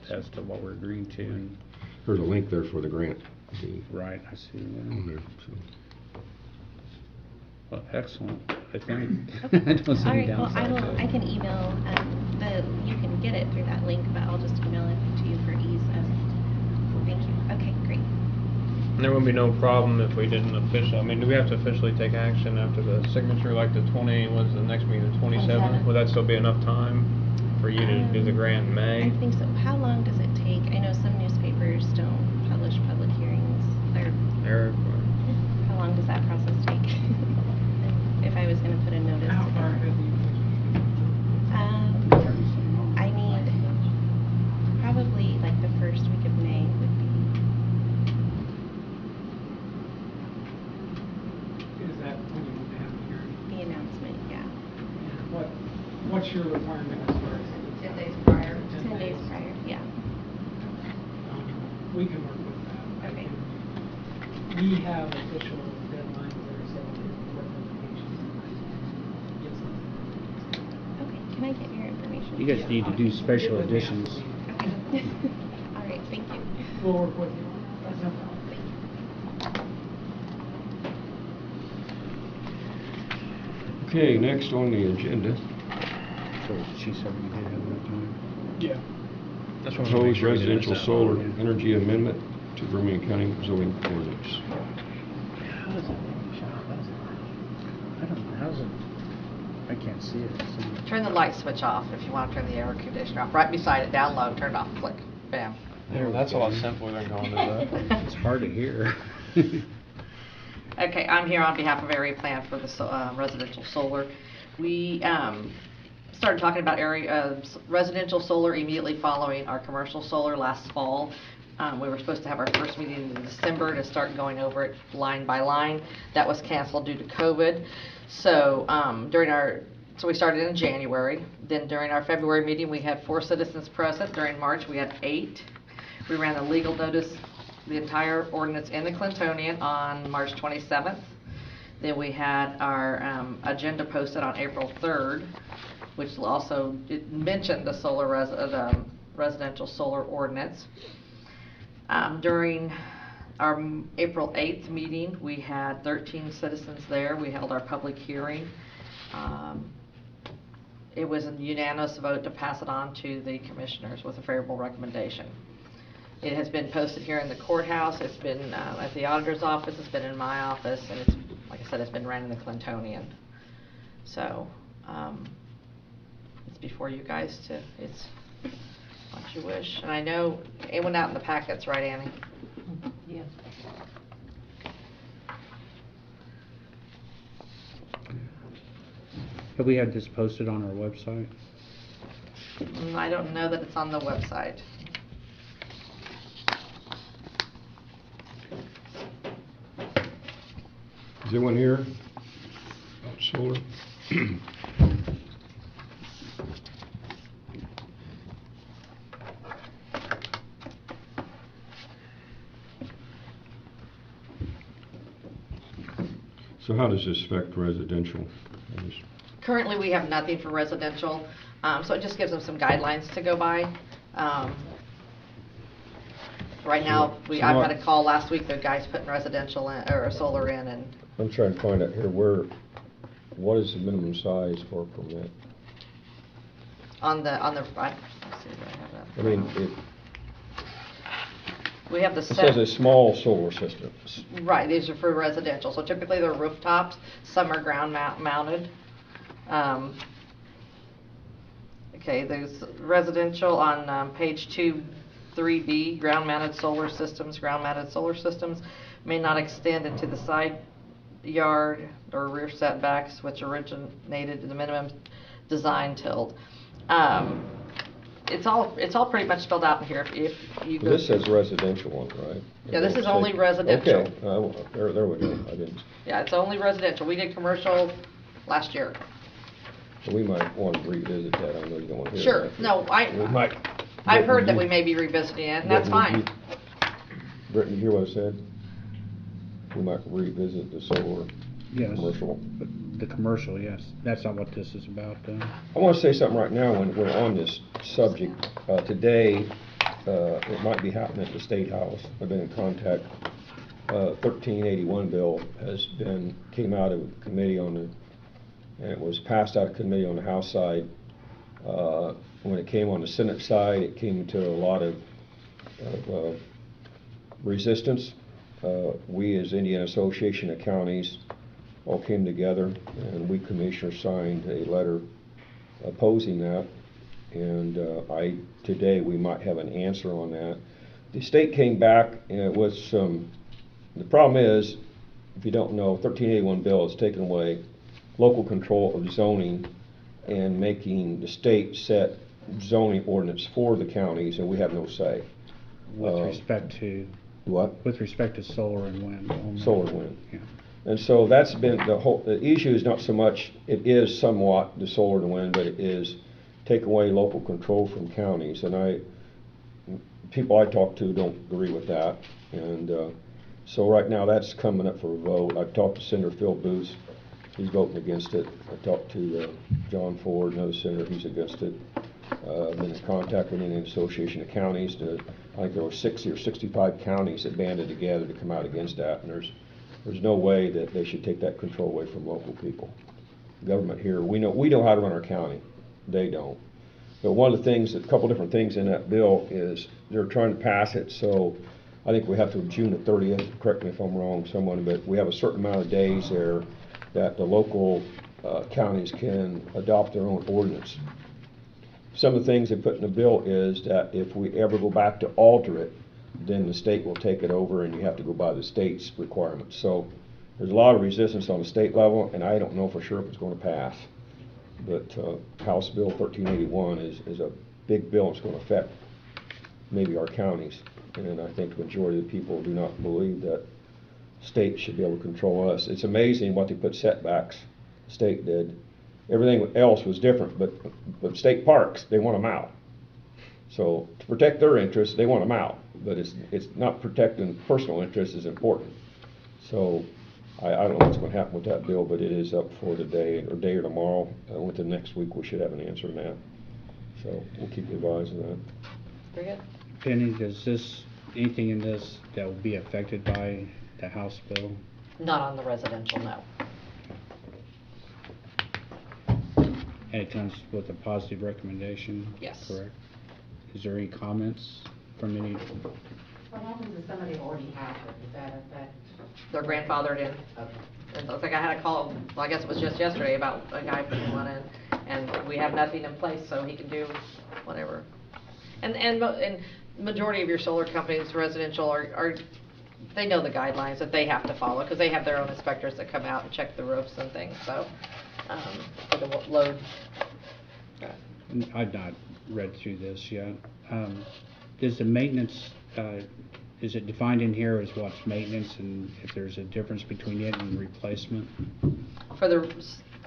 as to what we're agreeing to. And There's a link there for the grant. right, I see. On Yeah. there, so. Well, excellent. I think. Okay. I don't see All any right, well, downside to it. I can email, you can get it through that link, but I'll just email it to you for ease of, thank you. Okay, great. And there would be no problem if we didn't officially, I mean, do we have to officially take action after the signature, like the 20, what's the next meeting, the 27th? 27th. Would that still be enough time for you to do the grant in May? I think so. How long does it take? I know some newspapers don't publish public hearings. Eric? How long does that process take? If I was going to put a notice How far together. ahead do you I need probably like the first week of May would be. Is that when you want to have the hearing? The announcement, yeah. What's your requirement as far as? 10 days prior. 10 days prior, yeah. We can work with that. Okay. We have official deadlines that are set for applications. Yes. Okay, can I get your information? You guys need to do special editions. Okay. All right, thank you. We'll work with you. That's no problem. Okay, next on the agenda, So she said we did have enough time. Yeah. That's what proposed residential solar energy amendment to Vermillion County zoning ordinance. How does it make a shot? I don't know, how's it? I can't see it. Turn the light switch off if you want to turn the air conditioner off. Right beside it, down low, turn it off, click, bam. That's a lot simpler than going to that. It's hard to hear. Okay, I'm here on behalf of Area Plan for the residential solar. We started talking about residential solar immediately following our commercial solar last fall. We were supposed to have our first meeting in December to start going over it line by line. That was canceled due to COVID. So so we started in January. Then during our February meeting, we had 4 citizens present. During March, we had 8. We ran the legal notice, the entire ordinance in the Clintonian on March 27th. Then we had our agenda posted on April 3rd, which also mentioned the residential solar ordinance. During our April 8th meeting, we had 13 citizens there. We held our public hearing. It was a unanimous vote to pass it on to the commissioners with a favorable recommendation. It has been posted here in the courthouse. It's been at the auditor's office. It's been in my office, and it's, like I said, it's been ran in the Clintonian. So it's before you guys it's what you wish. And I know it went out in the packets, right, Annie? Yeah. Have we had this posted on our website? I don't know that it's on the website. Is anyone here about solar? So how does this affect residential? Currently, we have nothing for residential, so it just gives them some guidelines to go by. Right now, I've had a call last week, the guy's putting residential in, or solar in, and I'm trying to find out here what is the minimum size for a permit? on the, let's see, do I have that? I mean, We have the it says a small solar system. Right, these are for residential, so typically they're rooftops, some are ground mounted. Okay, there's residential on page 2, 3B, ground-mounted solar systems. Ground-mounted solar systems may not extend into the side yard or rear setbacks which originated in the minimum design tilt. It's all pretty much spelled out in here. If you go, This says residential one, right? Yeah, this is only residential. Okay, there we go, I didn't. Yeah, it's only residential. We did commercial last year. We might want to revisit that, I know you don't want to hear Sure, that. no, We might. I've heard that we may be revisiting it, and that's fine. Brittany, you hear what I said? We might revisit the solar Yes. commercial. But the commercial, yes. That's not what this is about. I want to say something right now when we're on this subject. Today, it might be happening at the State House. I've been in contact. 1381 bill came out of committee and it was passed out of committee on the House side. When it came on the Senate side, it came to a lot of resistance. we as Indiana Association of Counties all came together, and we commissioners signed a letter opposing that. And today we might have an answer on that. The state came back with some, the problem is, if you don't know, 1381 bill has taken away local control of zoning and making the state set zoning ordinance for the counties, and we have no say. With respect to? What? With respect to solar and wind. Only. Solar and wind. Yeah. And so that's been the issue is not so much, it is somewhat the solar and wind, but it is take away local control from counties. And people I talk to don't agree with that. And so right now that's coming up for a vote. I've talked to Senator Phil Booth. He's voting against it. I talked to John Ford, another senator, he's against it. Been in contact with the Indian Association of Counties. I think there were 60 or 65 counties that banded together to come out against that. And there's no way that they should take that control away from local people. Government here, we know how to run our county. They don't. But one of the things, a couple different things in that bill is they're trying to pass it so I think we have to June the 30th, correct me if I'm wrong, someone, but we have a certain amount of days there that the local counties can adopt their own ordinance. Some of the things they put in the bill is that if we ever go back to alter it, then the state will take it over and you have to go by the state's requirements. So there's a lot of resistance on the state level, and I don't know for sure if it's going to pass. But House Bill 1381 is a big bill. It's going to affect maybe our counties. And I think the majority of the people do not believe that states should be able to control us. It's amazing what they put setbacks, the state did. Everything else was different, but state parks, they want them out. So to protect their interests, they want them out. But it's not protecting personal interests is important. So I don't know what's going to happen with that bill, but it is up for today or tomorrow. Within next week, we should have an answer on that. So we'll keep you advised of that. Very good. Penny, does anything in this that will be affected by the House bill? Not on the residential, no. And it comes with a positive recommendation? Yes. Correct. Is there any comments from any? What happens if somebody already has it? Does that affect? They're grandfathered in. Okay. And so it's like I had a call, well, I guess it was just yesterday, about a guy putting one in, and we have nothing in place, so he can do whatever. And majority of your solar companies, residential, are they know the guidelines that they have to follow, because they have their own inspectors that come out and check the roofs and things, so, for the load. I've not read through this yet. Is the maintenance, is it defined in here as what's maintenance, and if there's a difference between it and replacement?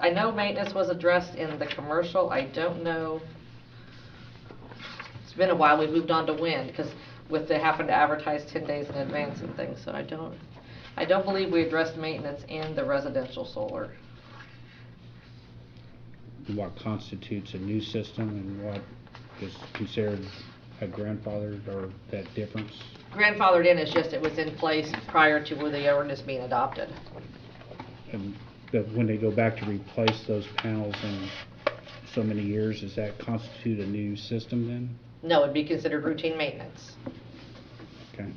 I know maintenance was addressed in the commercial. I don't know. It's been a while. We moved on to wind, because with the having to advertise 10 days in advance and things, so I don't believe we addressed maintenance in the residential solar. What constitutes a new system and what is considered a grandfathered, or that difference? Grandfathered in is just it was in place prior to where the ordinance being adopted. And when they go back to replace those panels in so many years, does that constitute a new system then? No, it'd be considered routine maintenance. Okay.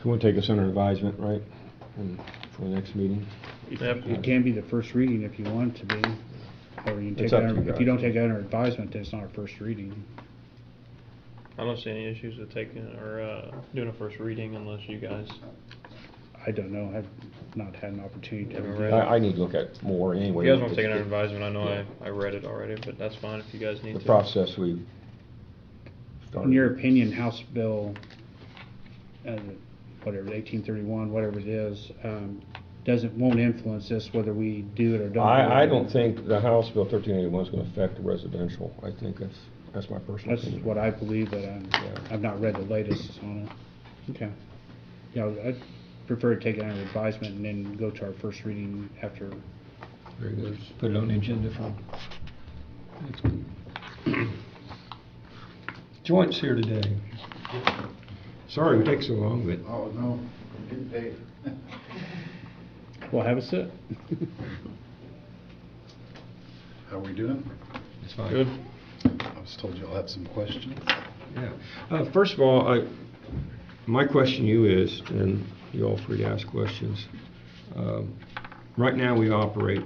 So we'll take us under advisement, right, for the next meeting? Yep. It can be the first reading if you want it to be, or you can It's take up it to under, you if you don't guys. take it under advisement, then it's not a first reading. I don't see any issues with taking or doing a first reading unless you guys. I don't know, I've not had an opportunity to. Haven't review read it. it. I need to look at more anyway. If you guys want to take it under advisement, I know Yeah. I read it already, but that's fine if you guys need The to. process we started. In your opinion, House Bill, whatever, 1831, whatever it is, won't influence this whether we do it or don't? I don't think the House Bill 1381 is going to affect the residential. I think that's my personal That's opinion. what I believe, but Yeah. I've not read the latest on it. Okay. Yeah, I'd prefer to take it under advisement and then go to our first reading after. Very good. Put it on the agenda for next week. Joint's here today. Sorry we take so long, but Oh, no, getting paid. Well, have a sit. How we doing? it's fine. Good. was told you'll have some questions. Yeah. First of all, my question to you is, and you're all free to ask questions. Right now, we operate,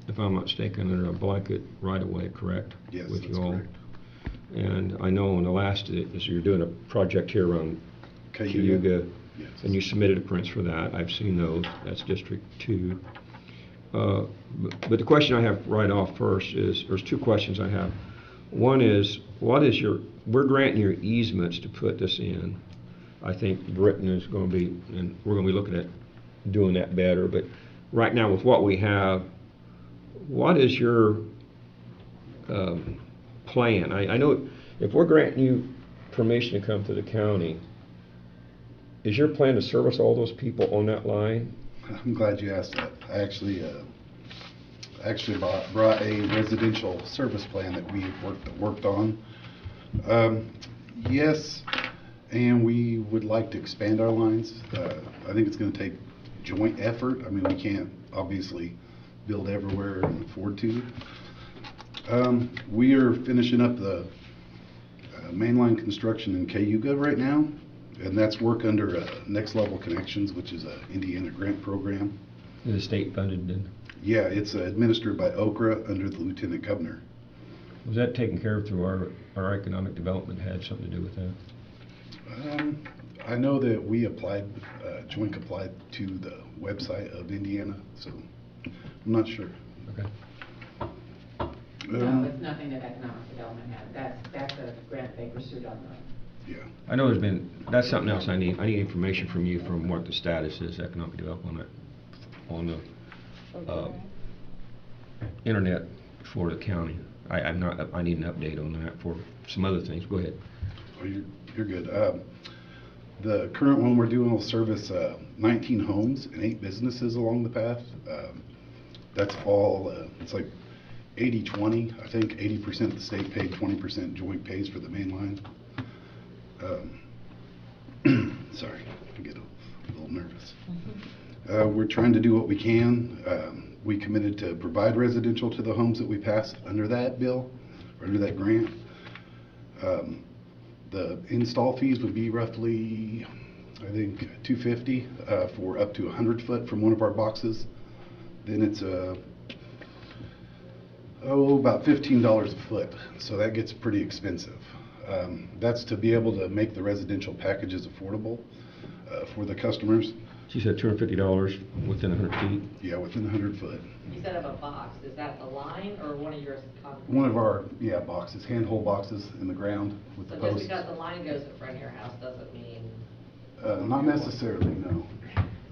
if I'm not mistaken, under a blanket right-of-way, correct? Yes, With that's you all. correct. And I know in the last, you're doing a project here around Cayuga, Yes. and you submitted a prints for that. I've seen those. That's District 2. But the question I have right off first is, there's two questions I have. One is, we're granting your easements to put this in. I think Britain is going to be, and we're going to be looking at doing that better, but right now with what we have, what is your plan? I know if we're granting you permission to come to the county, is your plan to service all those people on that line? I'm glad you asked that. I actually brought a residential service plan that we worked on. Yes, and we would like to expand our lines. I think it's going to take joint effort. I mean, we can't obviously build everywhere and afford to. We are finishing up the mainline construction in Cayuga right now, and that's work under Next Level Connections, which is an Indiana grant program. Is it state funded then? Yeah, it's administered by Okra under the Lieutenant Governor. Was that taken care of through our economic development had something to do with that? I know that we applied, Joint applied to the website of Indiana, so I'm not sure. Okay. No, it's nothing that economic development had. That's a grant they pursued on the. Yeah. I know that's something else I need. I need information from you from what the status is, economic development on the internet for the county. I need an update on that for some other things. Go ahead. Oh, you're good. The current one we're doing will service 19 homes and 8 businesses along the path. That's all, it's like 80-20. I think 80% the state paid, 20% joint pays for the main line. Sorry, I get a little nervous. We're trying to do what we can. We committed to provide residential to the homes that we passed under that bill, or under that grant. The install fees would be roughly, I think, $250 for up to 100 foot from one of our boxes. Then it's about $15 a foot, so that gets pretty expensive. That's to be able to make the residential packages affordable for the customers. She said $250 within 100 feet? Yeah, within 100 foot. You said of a box, is that the line or one of yours? One of our, boxes, handhold boxes in the ground with the So posts. just because the line goes in front of your house doesn't mean? Not necessarily, no.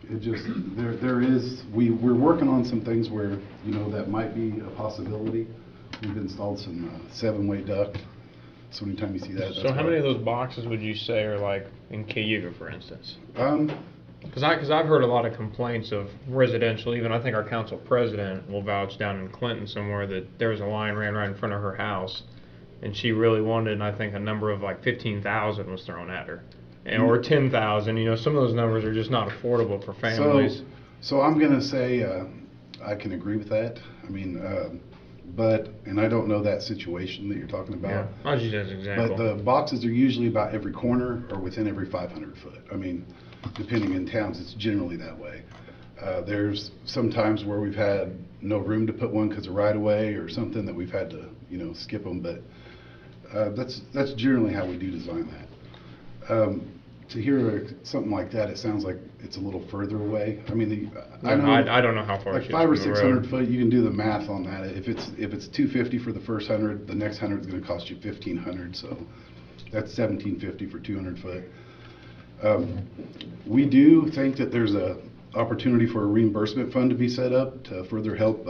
It just, there is, we're working on some things where, that might be a possibility. We've installed some 7-way duct, so anytime you see that. So how many of those boxes would you say are like in Cayuga, for instance? Because I've heard a lot of complaints of residential, even I think our council president will vouch down in Clinton somewhere that there was a line ran right in front of her house, and she really wanted, and I think a number of like 15,000 was thrown at her, or 10,000. Some of those numbers are just not affordable for families. So I'm gonna say I can agree with that. I mean, and I don't know that situation that you're talking about. Yeah, I'll just use an example. But the boxes are usually about every corner or within every 500 foot. I mean, depending in towns, it's generally that way. There's some times where we've had no room to put one because of right of way or something that we've had to, skip them. But that's generally how we do design that. To hear something like that, it sounds like it's a little further away. I mean, I don't know how far. Like 500 or 600 foot, you can do the math on that. If it's $250 for the first 100, the next 100 is going to cost you $1,500. So that's $1,750 for 200 foot. We do think that there's a opportunity for a reimbursement fund to be set up to further help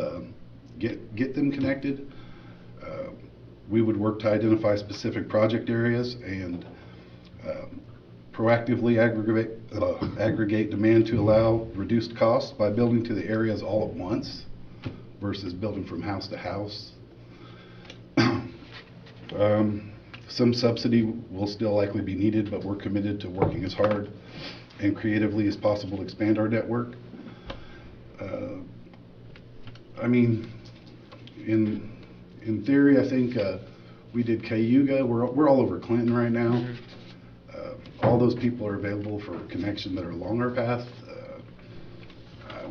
get them connected. We would work to identify specific project areas and proactively aggregate demand to allow reduced costs by building to the areas all at once versus building from house to house. Some subsidy will still likely be needed, but we're committed to working as hard and creatively as possible to expand our network. I mean, in theory, I think We did Cayuga, we're all over Clinton right now. All those people are available for connection that are along our path.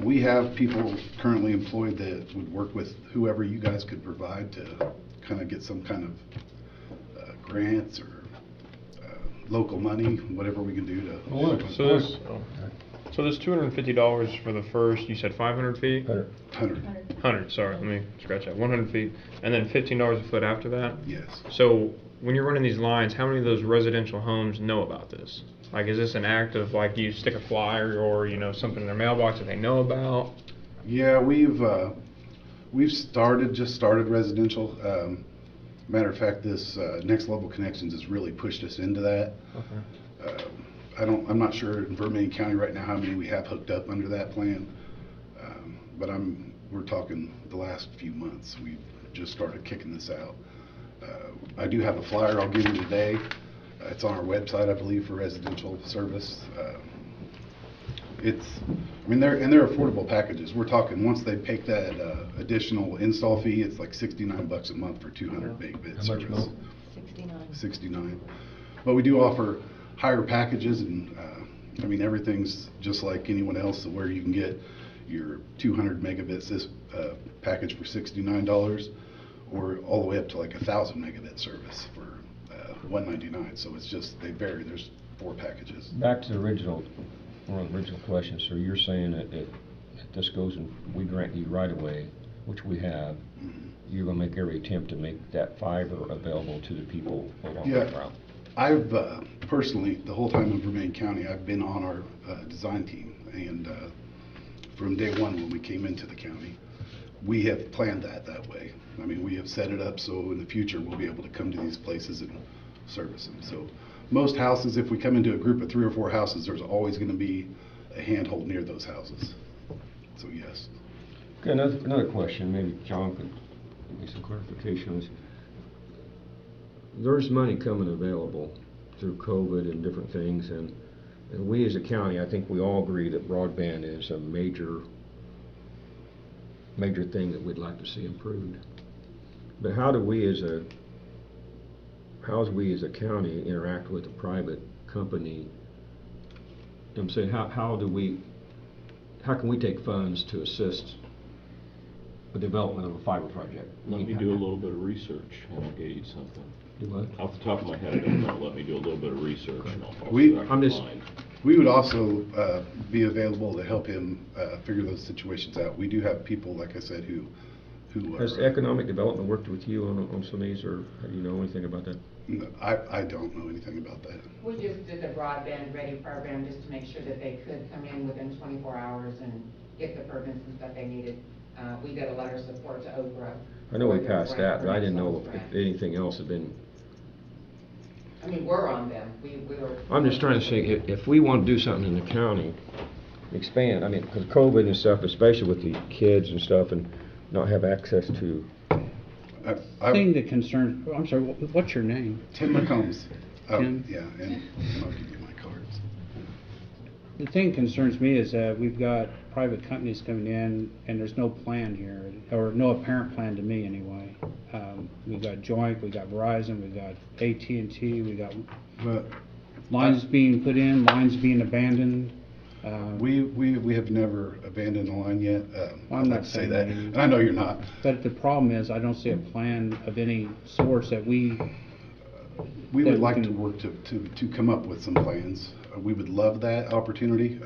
We have people currently employed that would work with whoever you guys could provide to kind of get some kind of grants or local money, whatever we can do to. So this $250 for the first, you said 500 feet? 100. 100, sorry, let me scratch that, 100 feet, and then $15 a foot after that? Yes. So when you're running these lines, how many of those residential homes know about this? Like, is this an act of, like, you stick a flyer or, you know, something in their mailbox that they know about? Yeah, we've just started residential. Matter of fact, this Next Level Connections has really pushed us into that. Okay. I'm not sure in Vermilion County right now how many we have hooked up under that plan, but we're talking the last few months. We've just started kicking this out. I do have a flyer I'll give you today. It's on our website, I believe, for residential service. They're affordable packages. We're talking once they take that additional install fee, it's like $69 a month for 200 megabit How much service. more? 69. But we do offer higher packages, and everything's just like anyone else, where you can get your 200 megabits package for $69, or all the way up to like 1,000 megabit service for $199. So it's just, they vary. There's 4 packages. Back to one of the original questions. So you're saying that if this goes and we grant you right away, which we have, you're going to make every attempt to make that fiber available to the people along that route? I've personally, the whole time in Vermilion County, I've been on our design team, and from day one when we came into the county, we have planned that way. I mean, we have set it up so in the future we'll be able to come to these places and service them. So most houses, if we come into a group of 3 or 4 houses, there's always going to be a handhold near those houses. So yes. Okay, another question. Maybe John could give me some clarification on this. There's money coming available through COVID and different things, and we as a county, I think we all agree that broadband is a major thing that we'd like to see improved. But how do we as a county interact with a private company? I'm saying, how can we take funds to assist the development of a fiber project? Let me do a little bit of research and I'll get you something. Do what? Off the top of my head, I don't know. Let me do a little bit of research and I'll follow We would also be available to help him figure those situations out. We do have people, like I said, who Has economic development worked with you on some of these, or do you know anything about that? No, I don't know anything about that. We just did the broadband ready program just to make sure that they could come in within 24 hours and get the permits and stuff they needed. We did a letter of support to Oprah. I know we passed that, but I didn't know if anything else had been. I mean, we're on them. We were. I'm just trying to say, if we want to do something in the county, expand, I mean, because COVID and stuff, especially with the kids and stuff, and not have access to. Thing that concerns, I'm sorry, what's your name? Tim McCombs. Tim? Yeah, and I'll give you my cards. The thing that concerns me is that we've got private companies coming in and there's no plan here, or no apparent plan to me anyway. We got Joint, we got Verizon, we got AT&T, we got lines being put in, lines being abandoned. We have never abandoned a line yet. I'm not saying that, and I know you're not. But the problem is, I don't see a plan of any source that we would like to work to come up with some plans. We would love that opportunity.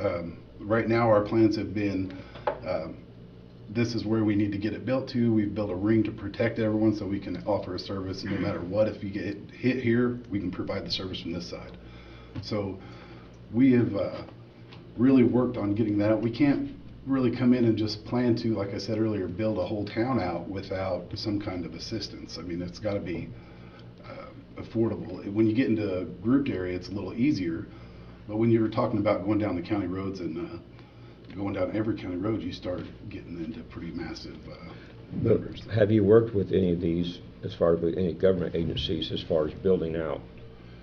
Right now, our plans have been, this is where we need to get it built to. We've built a ring to protect everyone so we can offer a service, and no matter what, if you get hit here, we can provide the service from this side. So we have really worked on getting that. We can't really come in and just plan to, like I said earlier, build a whole town out without some kind of assistance. I mean, it's got to be affordable. When you get into a grouped area, it's a little easier, but when you're talking about going down the county roads and going down every county road, you start getting into pretty massive numbers. Have you worked with any of these, as far as any government agencies, as far as building out?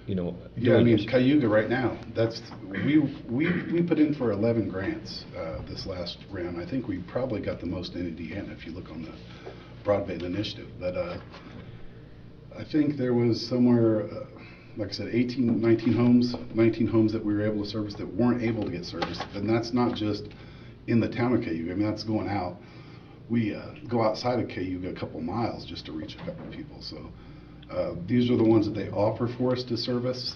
You know, yeah, I mean, Cayuga right now, that's, we put in for 11 grants this last round. I think we probably got the most in Indiana if you look on the broadband initiative. But I think there was somewhere, like I said, 19 homes that we were able to service that weren't able to get serviced. And that's not just in the town of Cayuga. I mean, that's going out. We go outside of Cayuga a couple miles just to reach a couple of people. So these are the ones that they offer for us to service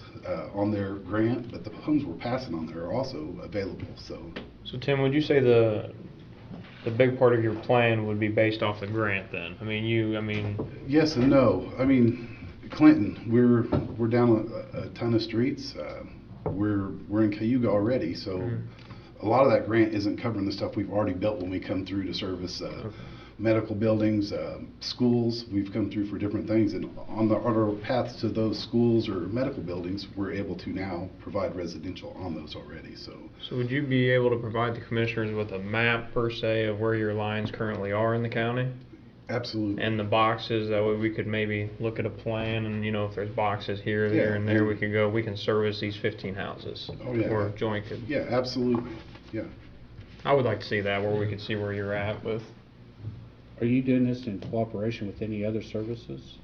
on their grant, but the homes we're passing on there are also available. So Tim, would you say the big part of your plan would be based off the grant then? I mean, yes and no. I mean, Clinton, we're down a ton of streets. We're in Cayuga already, so a lot of that grant isn't covering the stuff we've already built when we come through to service medical buildings, schools. We've come through for different things, and on our paths to those schools or medical buildings, we're able to now provide residential on those already. So would you be able to provide the commissioners with a map per se of where your lines currently are in the county? Absolutely. And the boxes, that way we could maybe look at a plan and, if there's boxes here, there, and there, we can service these 15 houses. Oh, yeah. Or joint could. Yeah, absolutely. Yeah. I would like to see that, where we could see where you're at with. Are you doing this in cooperation with any other services?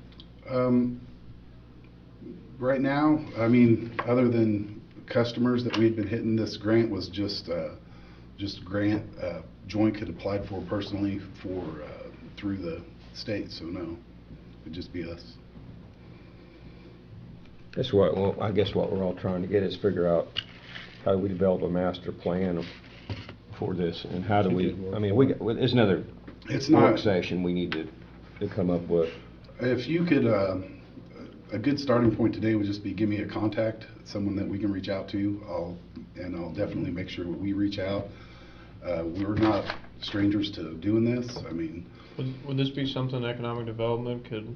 Right now, I mean, other than customers that we'd been hitting, this grant was just grant Joint had applied for personally through the state, so no, it'd just be us. That's I guess what we're all trying to get is figure out how do we develop a master plan for this, and how do we, I mean, it's another work session we need to come up with. If you could, a good starting point today would just be give me a contact, someone that we can reach out to. I'll definitely make sure we reach out. We're not strangers to doing this. I mean, would this be something economic development could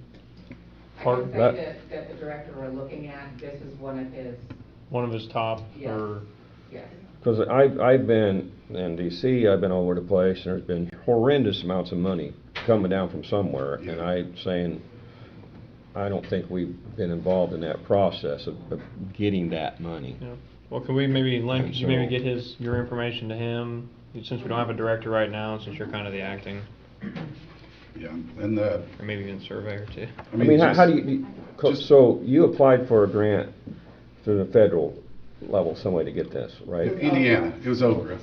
I can say that the director we're looking at, this is one of his top, yes. Or yes. Because I've been in DC, I've been all over the place, and there's been horrendous amounts of money coming down from somewhere, and I'm saying I don't think we've been involved in that process of getting that money. Yeah. Well, could we maybe, Len, could you maybe get your information to him, since we don't have a director right now, since you're kind of the acting. Yeah, and or maybe even surveyor too. I mean, how do you? So you applied for a grant through the federal level, some way to get this, right? Indiana. It was Okra.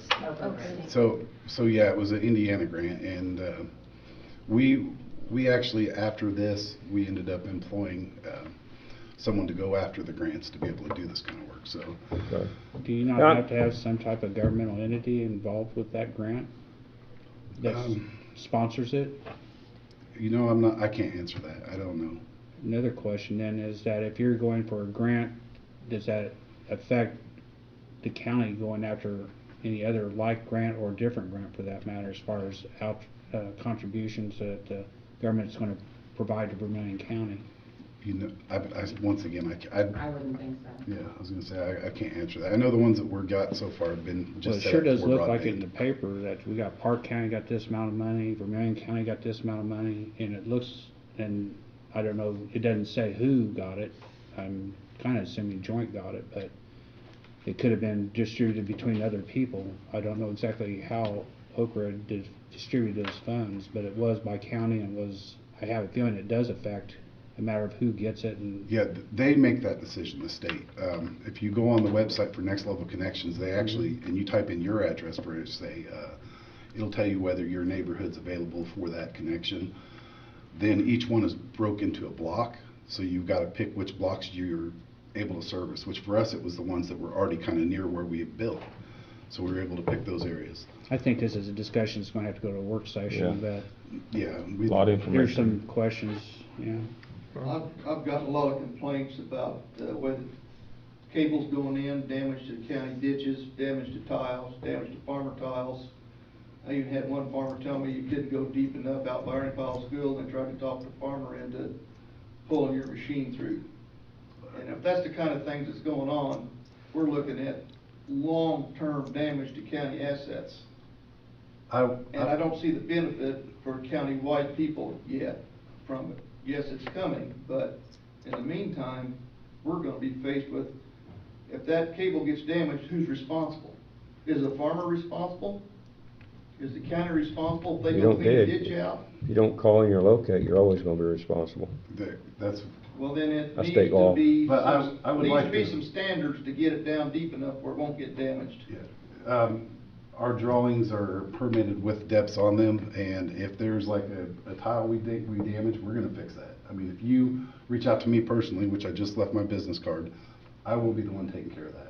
So yeah, it was an Indiana grant, and we actually, after this, we ended up employing someone to go after the grants to be able to do this kind of work. So okay. Do you not have to have some type of governmental entity involved with that grant that sponsors it? I can't answer that. I don't know. Another question then is that if you're going for a grant, does that affect the county going after any other like grant or different grant for that matter, as far as contributions that the government is going to provide to Vermilion County? Once again, I wouldn't think so. Yeah, I was going to say I can't answer that. I know the ones that we've got so far have been just. Well, it sure does look like it in the paper that we got Park County got this amount of money, Vermilion County got this amount of money, and it looks, and I don't know, it doesn't say who got it. I'm kind of assuming Joint got it, but it could have been distributed between other people. I don't know exactly how Okra distributed those funds, but it was by county, and I have a feeling it does affect a matter of who gets it. And yeah, they make that decision, the state. If you go on the website for Next Level Connections, they actually, and you type in your address for it, it'll tell you whether your neighborhood's available for that connection. Then each one is broke into a block, so you've got to pick which blocks you're able to service, which for us it was the ones that were already kind of near where we had built. So we were able to pick those areas. I think this is a discussion that's going to have to go to a work session. Yeah. But yeah, a lot of information. Here's some questions. Yeah. I've got a lot of complaints about where the cable's going in, damage to the county ditches, damage to tiles, damage to farmer tiles. I even had one farmer tell me you couldn't go deep enough out by Ernie Powell School, and they tried to talk the farmer into pulling your machine through. And if that's the kind of things that's going on, we're looking at long-term damage to county assets. And I don't see the benefit for county-wide people yet from it. Yes, it's coming, but in the meantime, we're going to be faced with, if that cable gets damaged, who's responsible? Is the farmer responsible? Is the county responsible if they You don't don't clean the dig. ditch out? If you don't call in your locate, you're always gonna be responsible. That's, Well, then it That's needs state law. to be, But I would needs like to be to- some standards to get it down deep enough where it won't get damaged. yeah. Our drawings are permitted with depths on them, and if there's like a tile we damage, we're gonna fix that. I mean, if you reach out to me personally, which I just left my business card, I will be the one taking care of that.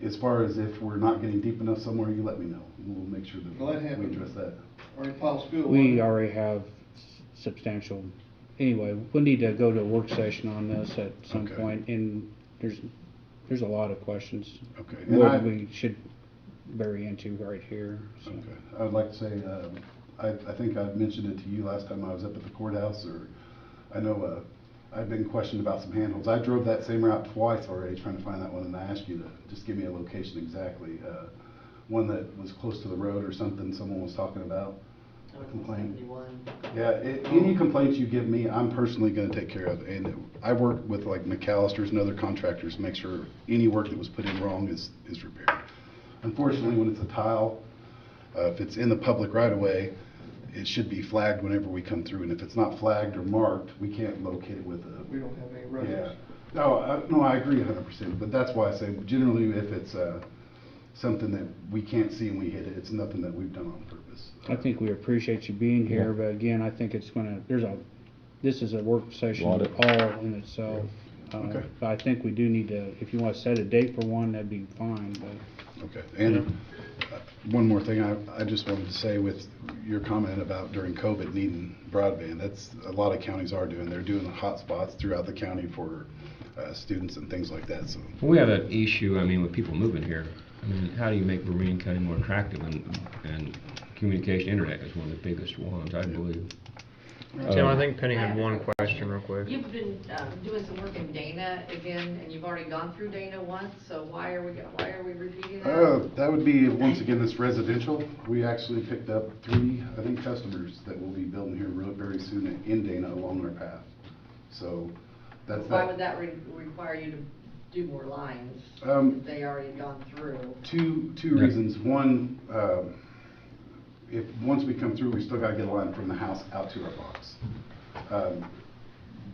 As far as if we're not getting deep enough somewhere, you let me know. We'll make sure Well, that that we happened. address that. Or in Powell School. We already have substantial, anyway, we'll need to go to a work session on this at some Okay. point, and there's a lot of questions. Okay. More And than we should bury into right here, so. Okay. I would like to say, I think I mentioned it to you last time I was up at the courthouse, or I know I've been questioned about some handholds. I drove that same route twice already trying to find that one, and I asked you to just give me a location exactly. One that was close to the road or something someone was talking about, a complaint. Yeah, any complaints you give me, I'm personally gonna take care of. And I work with like McAllister's and other contractors to make sure any work that was put in wrong is repaired. Unfortunately, when it's a tile, if it's in the public right of way, it should be flagged whenever we come through, and if it's not flagged or marked, we can't locate it with a. We don't have any Yeah. records. No, I agree 100%, but that's why I say generally if it's something that we can't see and we hit it, it's nothing that we've done on purpose. I think we appreciate you being here, Yeah. but again, I think it's gonna, this is a work session Lot all of- in itself. Okay. But I think we do need to, if you wanna set a date for one, that'd be fine, but. Okay, and one more thing, I just wanted to say with your comment about during COVID needing broadband, that's, a lot of counties are doing, they're doing hotspots throughout the county for students and things like that, so. We have that issue, I mean, with people moving here. I mean, how do you make Vermillion County more attractive, and communication, internet is one of the biggest ones, I believe. Tim, I think Penny had one question real quick. You've been doing some work in Dana again, and you've already gone through Dana once, so why are we repeating that? That would be, once again, it's residential. We actually picked up 3, I think, customers that will be building here really very soon in Dana along our path. So that's that. Why would that require you to do more lines if they already had gone through? Two reasons. One, if, once we come through, we still gotta get a line from the house out to our box.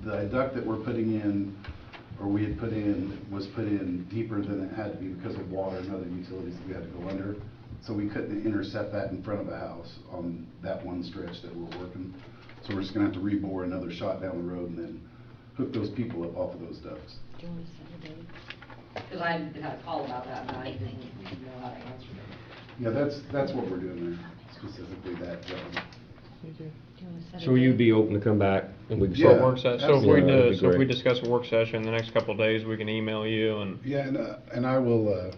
The duct that we're putting in, or we had put in, was put in deeper than it had to be because of water and other utilities that we had to go under. So we couldn't intercept that in front of the house on that one stretch that we're working. So we're just gonna have to rebore another shot down the road and then hook those people up off of those ducts. Because I had a call about that, and I didn't know how to answer it. Yeah, that's what we're doing there, specifically that job. So you'd be open to come back, and we can. Yeah. Work session. So if absolutely. we That'd be so if we great. discuss a work session in the next couple of days, we can email you and. Yeah, and I will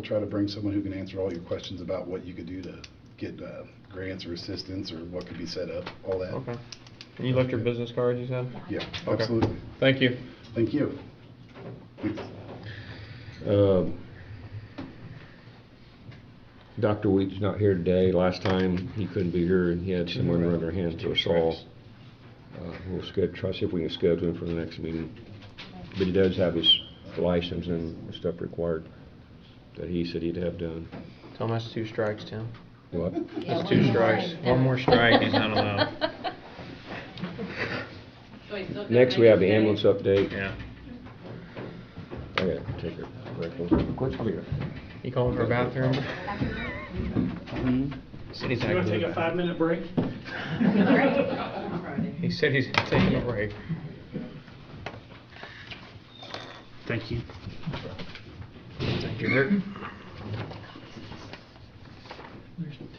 try to bring someone who can answer all your questions about what you could do to get grants or assistance or what could be set up, all that. Okay. And you left your business cards, you said? Yeah, Okay. absolutely. Thank you. Thank you. Dr. Wheat's not here today. Last time, he couldn't be here, and he had someone run their hands through a saw. We'll try to see if we can schedule him for the next meeting. But he does have his license and stuff required that he said he'd have done. Tell him that's 2 strikes, Tim. What? That's 2 strikes. One more strike, he's not allowed. Next, we have the ambulance update. Yeah. I gotta take a break. I'll be right back. You calling for a bathroom? Said he's You want to take a acting- 5-minute break? He said he's taking a break. Thank you. Thank you, Rick. Where's the 10?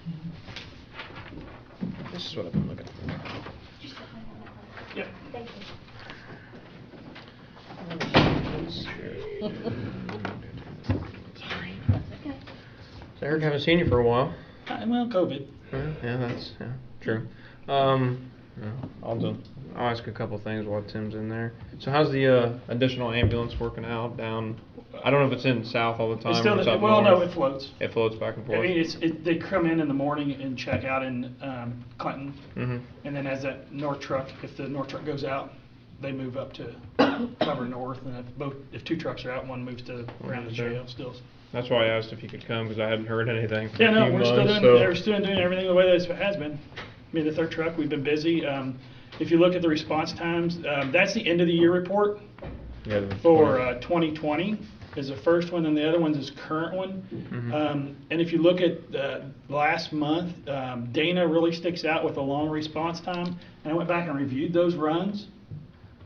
This is what I've been looking for. Yep. Thank you. So Eric, haven't seen you for a while. Well, COVID. Yeah, that's true. Yeah, I'll ask a couple things while Tim's in there. So how's the additional ambulance working out down? I don't know if it's in south all the time. It's still, or it's up well, no, north. it floats. It floats back and I forth. mean, they come in the morning and check out in Clinton, Mm-hmm. and then as that north truck, if the north truck goes out, they move up to cover north, and if two trucks are out, one moves to around the jail still. That's why I asked if you could come, because I hadn't heard anything for Yeah, a no, few we're months. still doing everything the way that it has been. I mean, the third truck, we've been busy. If you look at the response times, that's the end of the year report for 2020 is the first one, and the other one is current one. And if you look at last month, Dana really sticks out with a long response time. And I went back and reviewed those runs.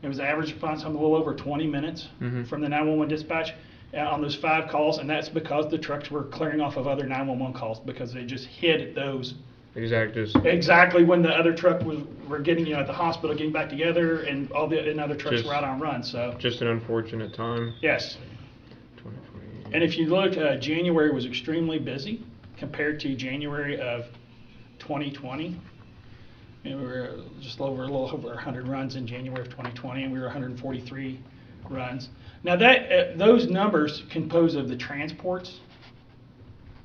It was average response time a little over 20 minutes from the 911 dispatch on those 5 calls, and that's because the trucks were clearing off of other 911 calls because they just hit those exactly when the other truck were getting at the hospital, getting back together, and all the other trucks were out on run. So just an unfortunate time. Yes. And if you look, January was extremely busy compared to January of 2020. And we were just a little over 100 runs in January of 2020, and we were 143 runs. Now that those numbers compose of the transports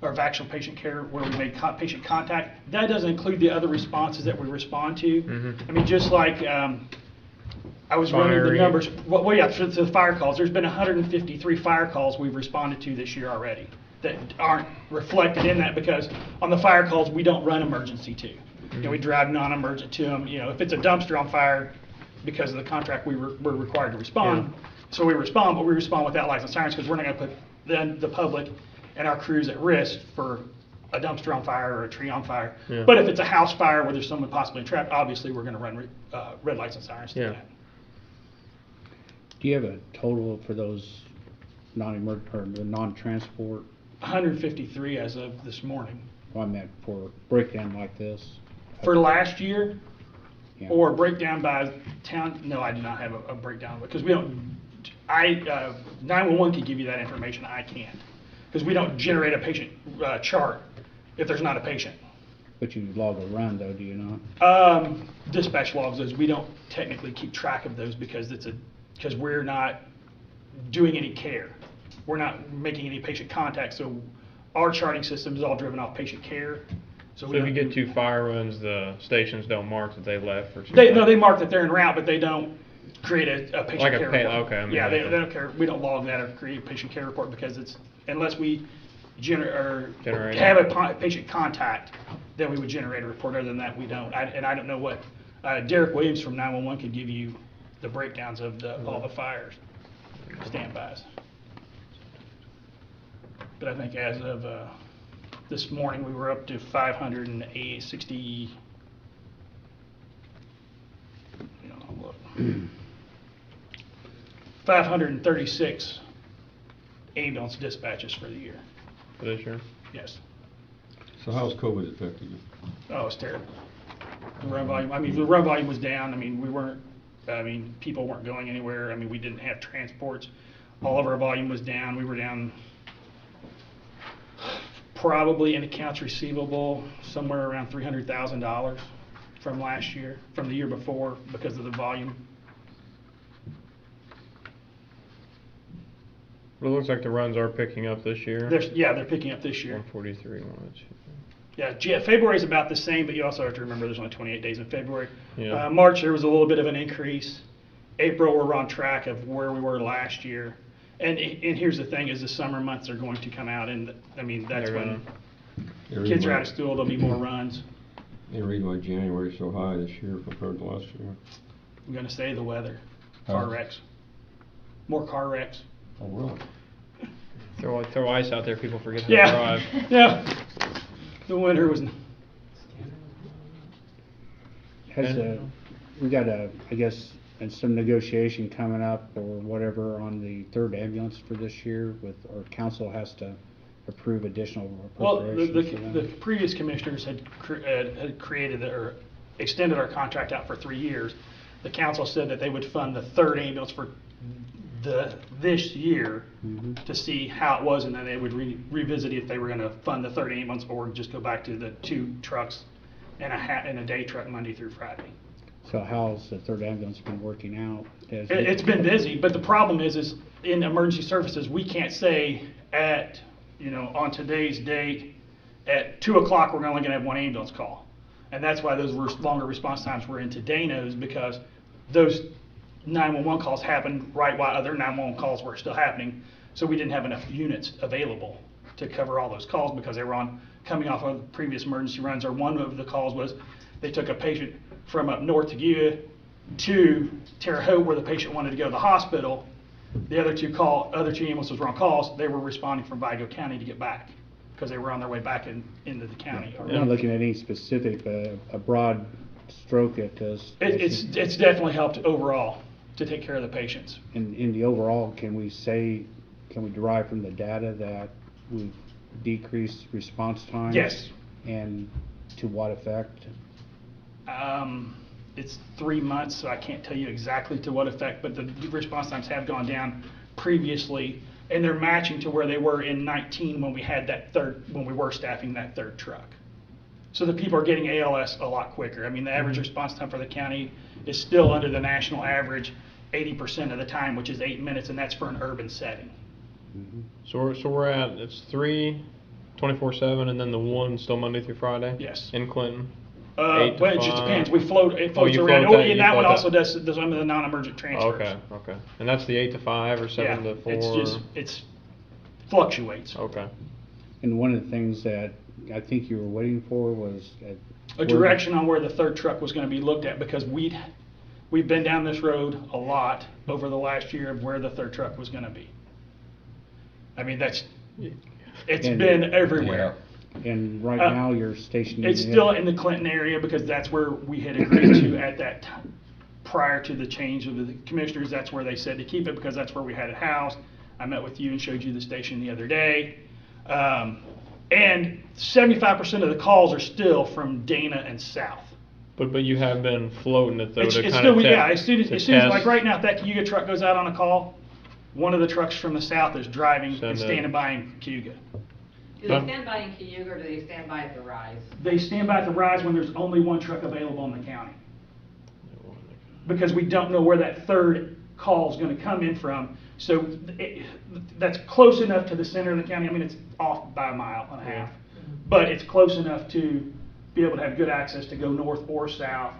of actual patient care where we made patient contact. That doesn't include the other responses that we respond to. I mean, just like I was running the numbers. Well, yeah, for the fire calls, there's been 153 fire calls we've responded to this year already that aren't reflected in that because on the fire calls we don't run emergency to. You know, we drive non-emergent to them. You know, if it's a dumpster on fire, because of the contract, we're required to respond. So we respond, but we respond without licensed sirens because we're not going to put the public and our crews at risk for a dumpster on fire or a tree on fire. But if it's a house fire where there's someone possibly trapped, obviously we're going to run red lights and sirens to that. Do you have a total for those non-emergent or the non-transport? 153 as of this morning. Well, I meant for breakdown like this. For last year, or breakdown by town? No, I do not have a breakdown because we don't. 911 can give you that information. I can't because we don't generate a patient chart if there's not a patient. But you log a run though, do you not? Dispatch logs those. We don't technically keep track of those because because we're not doing any care. We're not making any patient contact. So our charting system is all driven off patient care. So if you get 2 fire runs, the stations don't mark that they left or something? No, they mark that they're en route, but they don't create a patient like care report. Okay. Yeah, they don't care. We don't log that or create a patient care report because it's, unless we have a patient contact, then we would generate a report. Other than that, we don't. And I don't know what, Derek Williams from 911 could give you the breakdowns of all the fires, standbys. But I think as of this morning, we were up to 560. 536 ambulance dispatches for the year. For this year? Yes. So how's COVID affected you? Oh, it's terrible. The run volume. I mean, the run volume was down. I mean, people weren't going anywhere. I mean, we didn't have transports. All of our volume was down. We were down probably in accounts receivable somewhere around $300,000 from last year, from the year before, because of the volume. Well, it looks like the runs are picking up this year. They're picking up this year. 143 runs. Yeah, February is about the same, but you also have to remember there's only 28 days in February. Yeah. March, there was a little bit of an increase. April, we're on track of where we were last year. And here's the thing, is the summer months are going to come out, and I mean, that's when kids are out of school, there'll be more runs. Any reason why January is so high this year compared to last year? I'm going to say the weather. Car wrecks. More car wrecks. Oh, really? Throw ice out there, people forget how to drive. Yeah. The winter was. We got I guess, and some negotiation coming up or whatever on the third ambulance for this year with, or council has to approve additional appropriations? Well, the previous commissioners had created or extended our contract out for 3 years. The council said that they would fund the third ambulance for this year to see how it was, and then they would revisit if they were going to fund the third ambulance or just go back to the 2 trucks and a day truck Monday through Friday. So how's the third ambulance been working out? It's been busy, but the problem is in emergency services, we can't say on today's date at 2 o'clock we're only going to have 1 ambulance call. And that's why those longer response times were into Dano's, because those 911 calls happened right while other 911 calls were still happening. So we didn't have enough units available to cover all those calls because they were coming off of previous emergency runs, or one of the calls was they took a patient from up north to Cayuga to Terre Haute where the patient wanted to go to the hospital. The other two ambulances were on calls. They were responding from Vigo County to get back because they were on their way back into the county. We're not looking at any specific, a broad stroke at this. It's definitely helped overall to take care of the patients. In the overall, can we derive from the data that we've decreased response times? Yes. And to what effect? It's 3 months, so I can't tell you exactly to what effect, but the response times have gone down previously, and they're matching to where they were in 19 when we were staffing that third truck. So the people are getting ALS a lot quicker. I mean, the average response time for the county is still under the national average 80% of the time, which is 8 minutes, and that's for an urban setting. So we're at, it's 3 24/7, and then the one still Monday through Friday? Yes. In Clinton? Well, it just depends. It floats you around. float And that one also does some of the non-emergent transfers. Okay. And that's the 8 to 5 or 7 to 4? It's fluctuates. Okay. And one of the things that I think you were waiting for was a direction on where the third truck was going to be looked at, because we've been down this road a lot over the last year of where the third truck was going to be. I mean, it's been everywhere. And right now you're stationed It's still in the Clinton area because that's where we had agreed to at that time. Prior to the change of the commissioners, that's where they said to keep it because that's where we had it housed. I met with you and showed you the station the other day. And 75% of the calls are still from Dana and south. But you have been floating it though As soon as like right now, if that Cayuga truck goes out on a call, one of the trucks from the south is driving and standing by in Cayuga. Do they stand by in Cayuga or do they stand by at the Rise? They stand by at the Rise when there's only one truck available in the county. Because we don't know where that third call is going to come in from. So that's close enough to the center of the county. I mean, it's off by 1.5 miles, but it's close enough to be able to have good access to go north or south.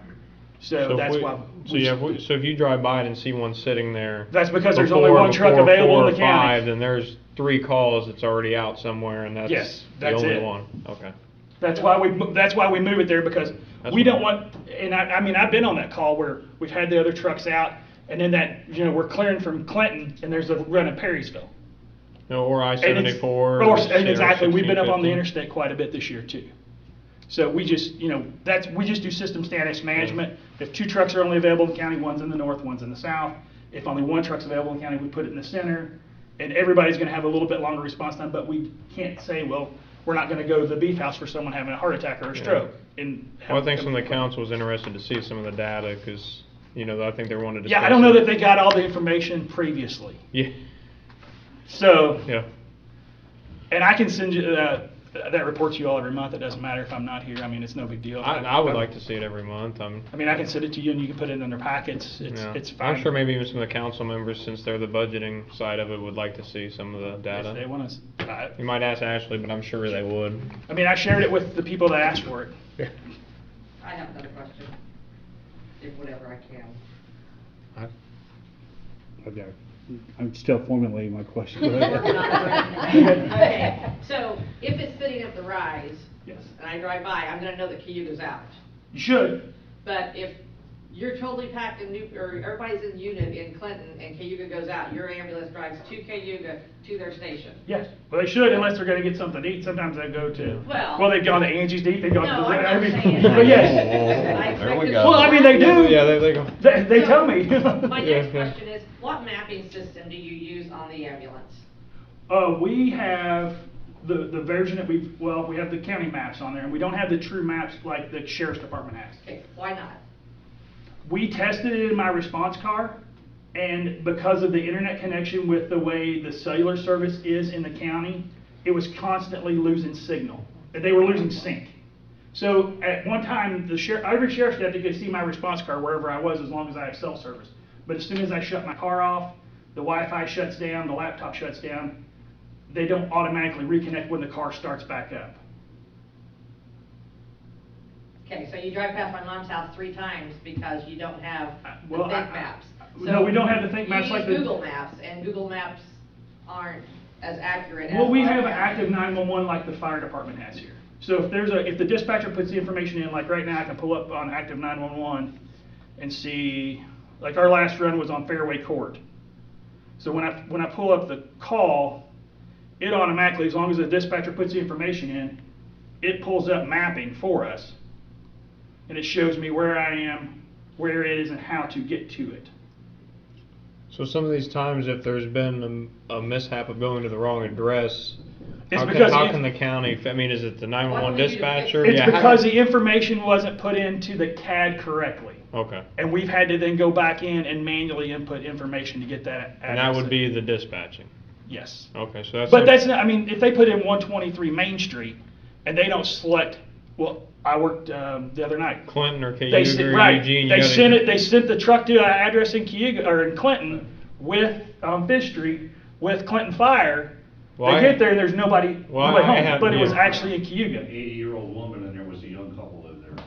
So that's why. So if you drive by it and see one sitting there, that's because there's only one truck available in the county. Then there's 3 calls that's already out somewhere, and that's the only one. Okay. That's why we move it there, because we don't want. And I mean, I've been on that call where we've had the other trucks out, and then we're clearing from Clinton, and there's a run in Perrysville. Or I-74. And exactly, we've been up on the interstate quite a bit this year too. So we just do system status management. If 2 trucks are only available in the county, one's in the north, one's in the south. If only 1 truck's available in the county, we put it in the center. And everybody's going to have a little bit longer response time, but we can't say, well, we're not going to go to the beef house for someone having a heart attack or a stroke. Well, I think some of the council was interested to see some of the data because, I think they wanted to. Yeah, I don't know that they got all the information previously. Yeah. So. Yeah. And I can send you that report to you all every month. It doesn't matter if I'm not here. I mean, it's no big deal. I would like to see it every month. I mean, I can send it to you and you can put it in their packets. It's fine. I'm sure maybe even some of the council members, since they're the budgeting side of it, would like to see some of the data. If they want to. You might ask Ashley, but I'm sure they would. I mean, I shared it with the people that asked for it. Yeah. I have another question, if whatever I can. I'm still formulating my question. Okay, so if it's sitting at the Rise, yes, and I drive by, I'm gonna know that Cayuga's out. You should. But if you're totally packed in or everybody's in unit in Clinton and Cayuga goes out, your ambulance drives to Cayuga to their station. Yes, well they should, unless they're gonna get something to eat. Sometimes they go to, well they've gone to Angie's to eat, they've gone no, to I'm not saying but yes. There we go. Well, I mean, they do. Yeah, they go. They tell me. My next question is, what mapping system do you use on the ambulance? We have the version that we have the county maps on there, and we don't have the true maps like the sheriff's department has. Okay, why not? We tested it in my response car, and because of the internet connection with the way the cellular service is in the county, it was constantly losing signal. They were losing sync. So at one time, every sheriff's deputy could see my response car wherever I was as long as I have cell service. But as soon as I shut my car off, the Wi-Fi shuts down, the laptop shuts down, they don't automatically reconnect when the car starts back up. Okay, so you drive past my mom's house 3 times because you don't have the big maps. No, we don't have the think maps like You the. use Google Maps, and Google Maps aren't as accurate as. Well, we our have an maps. active 911 like the fire department has here. So if the dispatcher puts the information in, like right now, I can pull up on active 911 and see, like our last run was on Fairway Court. So when I pull up the call, it automatically, as long as the dispatcher puts the information in, it pulls up mapping for us. And it shows me where I am, where it is, and how to get to it. So some of these times, if there's been a mishap of going to the wrong address, It's how because can if- the county, I mean, is it the 911 Why don't we do dispatcher? It's Yeah, how- because the information wasn't put into the CAD correctly. Okay. And we've had to then go back in and manually input information to get that address. And that would be the dispatching. Yes. Okay, so that's. But that's not, I mean, if they put in 123 Main Street and they don't select, well, I worked the other night. Clinton or They Cayuga sent, or right, Eugene. they you gotta- sent it, they sent the truck to an address in Cayuga, or in Clinton with, Fish Street with Clinton Fire. Well, They I- get there and there's nobody Well, home, I have- but it was yeah. actually in Cayuga. 80-year-old woman, and there was a young couple lived there.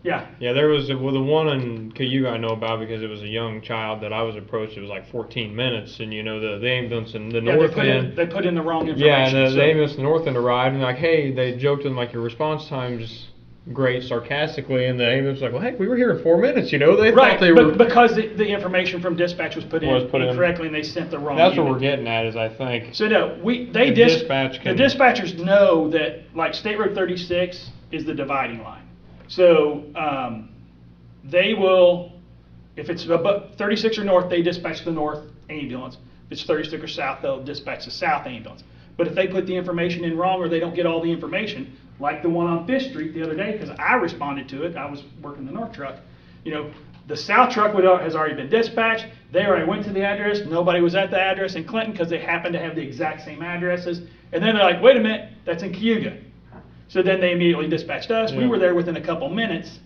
Yeah. Yeah, there was, well, the one in Cayuga I know about because it was a young child that I was approached. It was like 14 minutes, and you know, the ambulance in the Yeah, north end. they put in the wrong information. Yeah, and the so- ambulance in the north end arrived, and like, hey, they joked to them like your response time's great sarcastically, and the ambulance was like, well, heck, we were here in 4 minutes, you know? They Right, thought they but were. because the information from dispatch was put in Was put in. incorrectly and they sent the wrong That's what unit. we're getting at, is I think. So no, the The dispatch can- dispatchers know that like State Road 36 is the dividing line. So they will, if it's above 36 or north, they dispatch the north ambulance. If it's 36 or south, they'll dispatch the south ambulance. But if they put the information in wrong or they don't get all the information, like the one on Fish Street the other day, because I responded to it, I was working the north truck, you know, the south truck has already been dispatched. They already went to the address. Nobody was at the address in Clinton because they happened to have the exact same addresses. And then they're like, wait a minute, that's in Cayuga. So then they immediately dispatched us. We Yeah. were there within a couple minutes.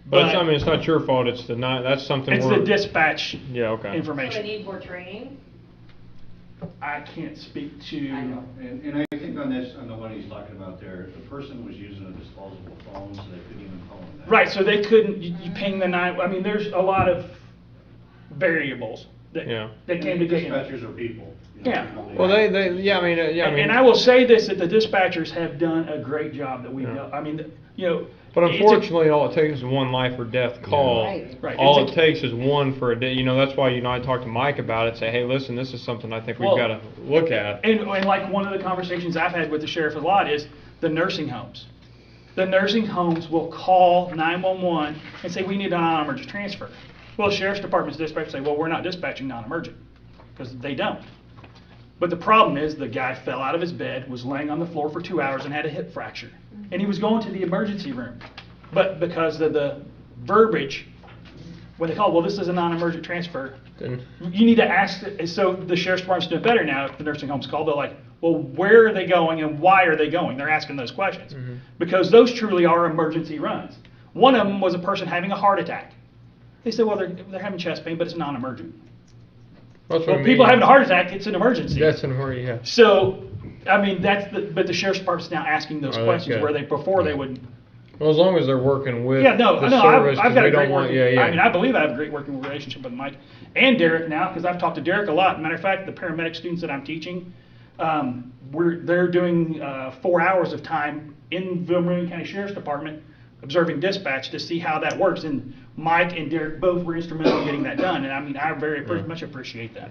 But it's, I mean, it's not your fault. It's the that's something. It's we're, the dispatch Yeah. Okay. So they information. need more training? I can't speak to. I know. And I think on this, on the one he's talking about there, the person was using a disposable phone, so they couldn't even call him that. Right, so they couldn't, you ping the I mean, there's a lot of variables that came together. Dispatchers are people. you know, Yeah. people, Well, yeah, I mean, yeah, I mean. And I will say this, that the dispatchers have done a great job that we've Yeah. done. I mean, you know. But it's a- unfortunately, all it takes is one life or death call. Right. All It's it takes is one for a day. You know, that's why, you know, I talked to Mike about it, say, hey, listen, this is something I think we've Well, got to look at. And like one of the conversations I've had with the sheriff a lot is the nursing homes. The nursing homes will call 911 and say, we need a non-emergent transfer. Well, the sheriff's department's dispatch say, well, we're not dispatching non-emergent, because they don't. But the problem is the guy fell out of his bed, was laying on the floor for 2 hours and had a hip fracture. And he was going to the emergency room. But because of the verbiage, when they call, well, this is a non-emergent transfer, Then- you need to ask, so the sheriff's department's doing better now. If the nursing home's called, they're like, well, where are they going and why are they going? They're asking those questions. Because those truly are emergency runs. One of them was a person having a heart attack. They said, well, they're having chest pain, but it's non-emergent. That's what Well, I mean. people having a heart attack, it's an emergency. That's an emergency, yeah. So, I mean, but the sheriff's department's now asking those Oh, that's questions good. where before they would. Well, as long as they're working with Yeah, no, the no, service, I've 'cause got we a great don't want, working, yeah, yeah. I mean, I believe I have a great working relationship with Mike and Derek now, because I've talked to Derek a lot. Matter of fact, the paramedic students that I'm teaching, they're doing 4 hours of time in the Marion County Sheriff's Department observing dispatch to see how that works. And Mike and Derek both were instrumental in getting that done. And I mean, I very much appreciate that.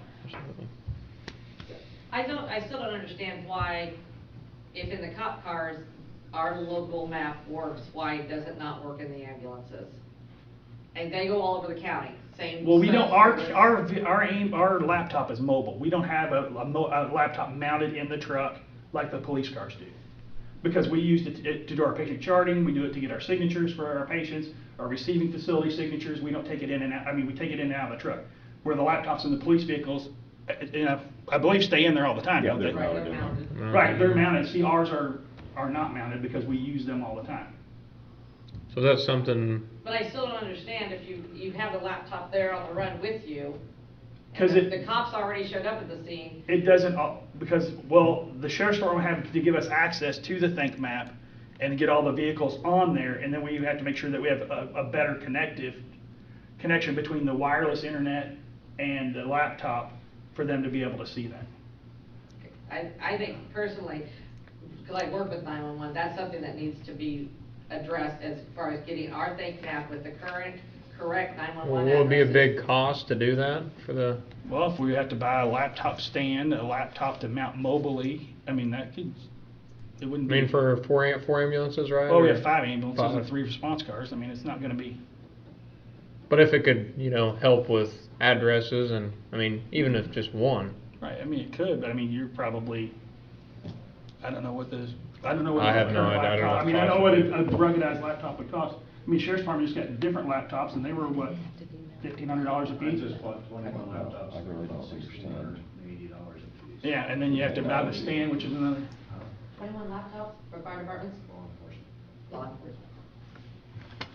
I still don't understand why, if in the cop cars, our local map works, why does it not work in the ambulances? And they go all over the county, same. Well, we don't, service. our laptop is mobile. We don't have a laptop mounted in the truck like the police cars do. Because we use it to do our patient charting, we do it to get our signatures for our patients, our receiving facility signatures, we don't take it in and out, I mean, we take it in and out of the truck. Where the laptops in the police vehicles, I believe stay in there all the time, don't they? Right, they're mounted. Right, they're mounted. See, ours are not mounted because we use them all the time. So that's something. But I still don't understand if you have the laptop there on the run with you. 'Cause and it- the cops already showed up at the scene. It doesn't, because, well, the sheriff's department have to give us access to the Think map and get all the vehicles on there, and then we have to make sure that we have a better connection between the wireless internet and the laptop for them to be able to see that. I think personally, because I work with 911, that's something that needs to be addressed as far as getting our thing tapped with the correct 911 Well, will it be a addresses. big cost to do that for the? Well, if we have to buy a laptop stand, a laptop to mount mobily, I mean, that could, it I wouldn't be. mean, for four ambulances, right? Well, we Or- have 5 ambulances and Five. 3 response cars. I mean, it's not gonna be. But if it could, help with addresses and, I mean, even if just one. Right, I mean, it could, but I mean, you're probably, I don't know what the, I don't know what. I the have no current idea. I don't know laptop- I what mean, the I know cost what would a ruggedized laptop would cost. I mean, Sheriff's Department just got different laptops and they were what, $1,500 a I piece? just bought 21 laptops for $1,680 a piece. Yeah, and then you have to buy the stand, which is another. 21 laptops for fire departments? Law enforcement.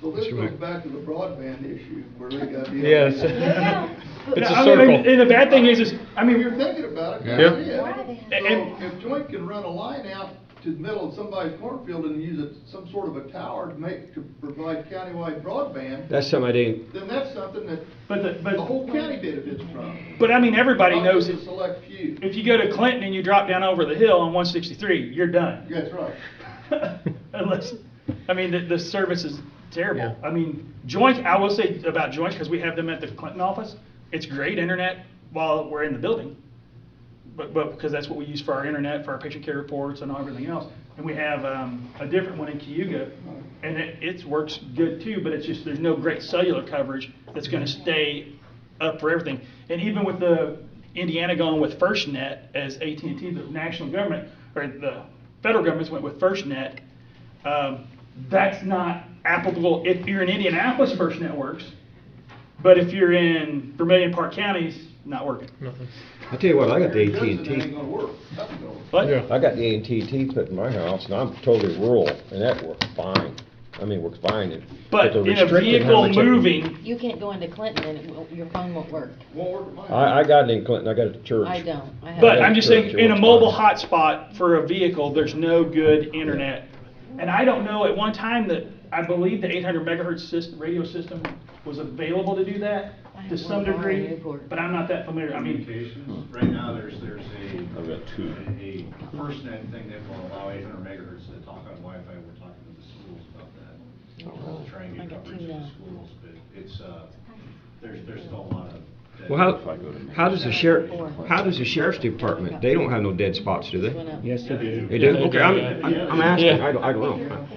So this goes back to the broadband issue where they got the. Yes. It's a I mean, circle. and the bad thing is, I mean, If you're thinking about it, Yeah. go ahead. And- So if Joint can run a line out to the middle of somebody's cornfield and use some sort of a tower to provide countywide broadband, That's something I didn't, then that's something that but the whole county benefits from. But I mean, everybody Not knows just it. a select few. If you go to Clinton and you drop down over the hill on 163, you're done. That's right. Unless, I mean, the service is terrible. Yeah. I mean, Joint, I will say about Joint, because we have them at the Clinton office, it's great internet while we're in the building. But because that's what we use for our internet, for our patient care reports and everything else. And we have a different one in Cayuga, and it works good too, but it's just, there's no great cellular coverage that's gonna stay up for everything. And even with the Indiana going with FirstNet as AT&T, the national government, or the federal government's went with FirstNet, that's not applicable. If you're in Indianapolis, FirstNet works, but if you're in Vermilion Park counties, not working. Nothing. I tell you what, I got the That ain't AT&T. gonna work. Nothing's gonna work. But Yeah. I got the AT&T put in my house, and I'm totally rural, and that works fine. I mean, it works fine. but they're in a restricting how vehicle much I can- moving, You can't go into Clinton and your phone won't work. Won't work at mine. I got it in Clinton, I got it at church. I don't. I have. but Yeah, I'm just sure, saying, sure, in a it's mobile fine. hotspot for a vehicle, there's no good internet. And I don't know, at one time that, I believe the 800 megahertz system, radio system was available to do that I to have some one in degree, Newport. but I'm not that familiar. I mean, Communications, right now, there's I've got two. a FirstNet thing that will allow 800 megahertz to talk on Wi-Fi. We're talking to the schools about that. To try and I get got coverage two in the now. schools, but it's, there's still a lot of. Well, how does the sheriff's department, they don't have no dead spots, do they? Yes, they do. They do? Okay, I'm asking, I don't know.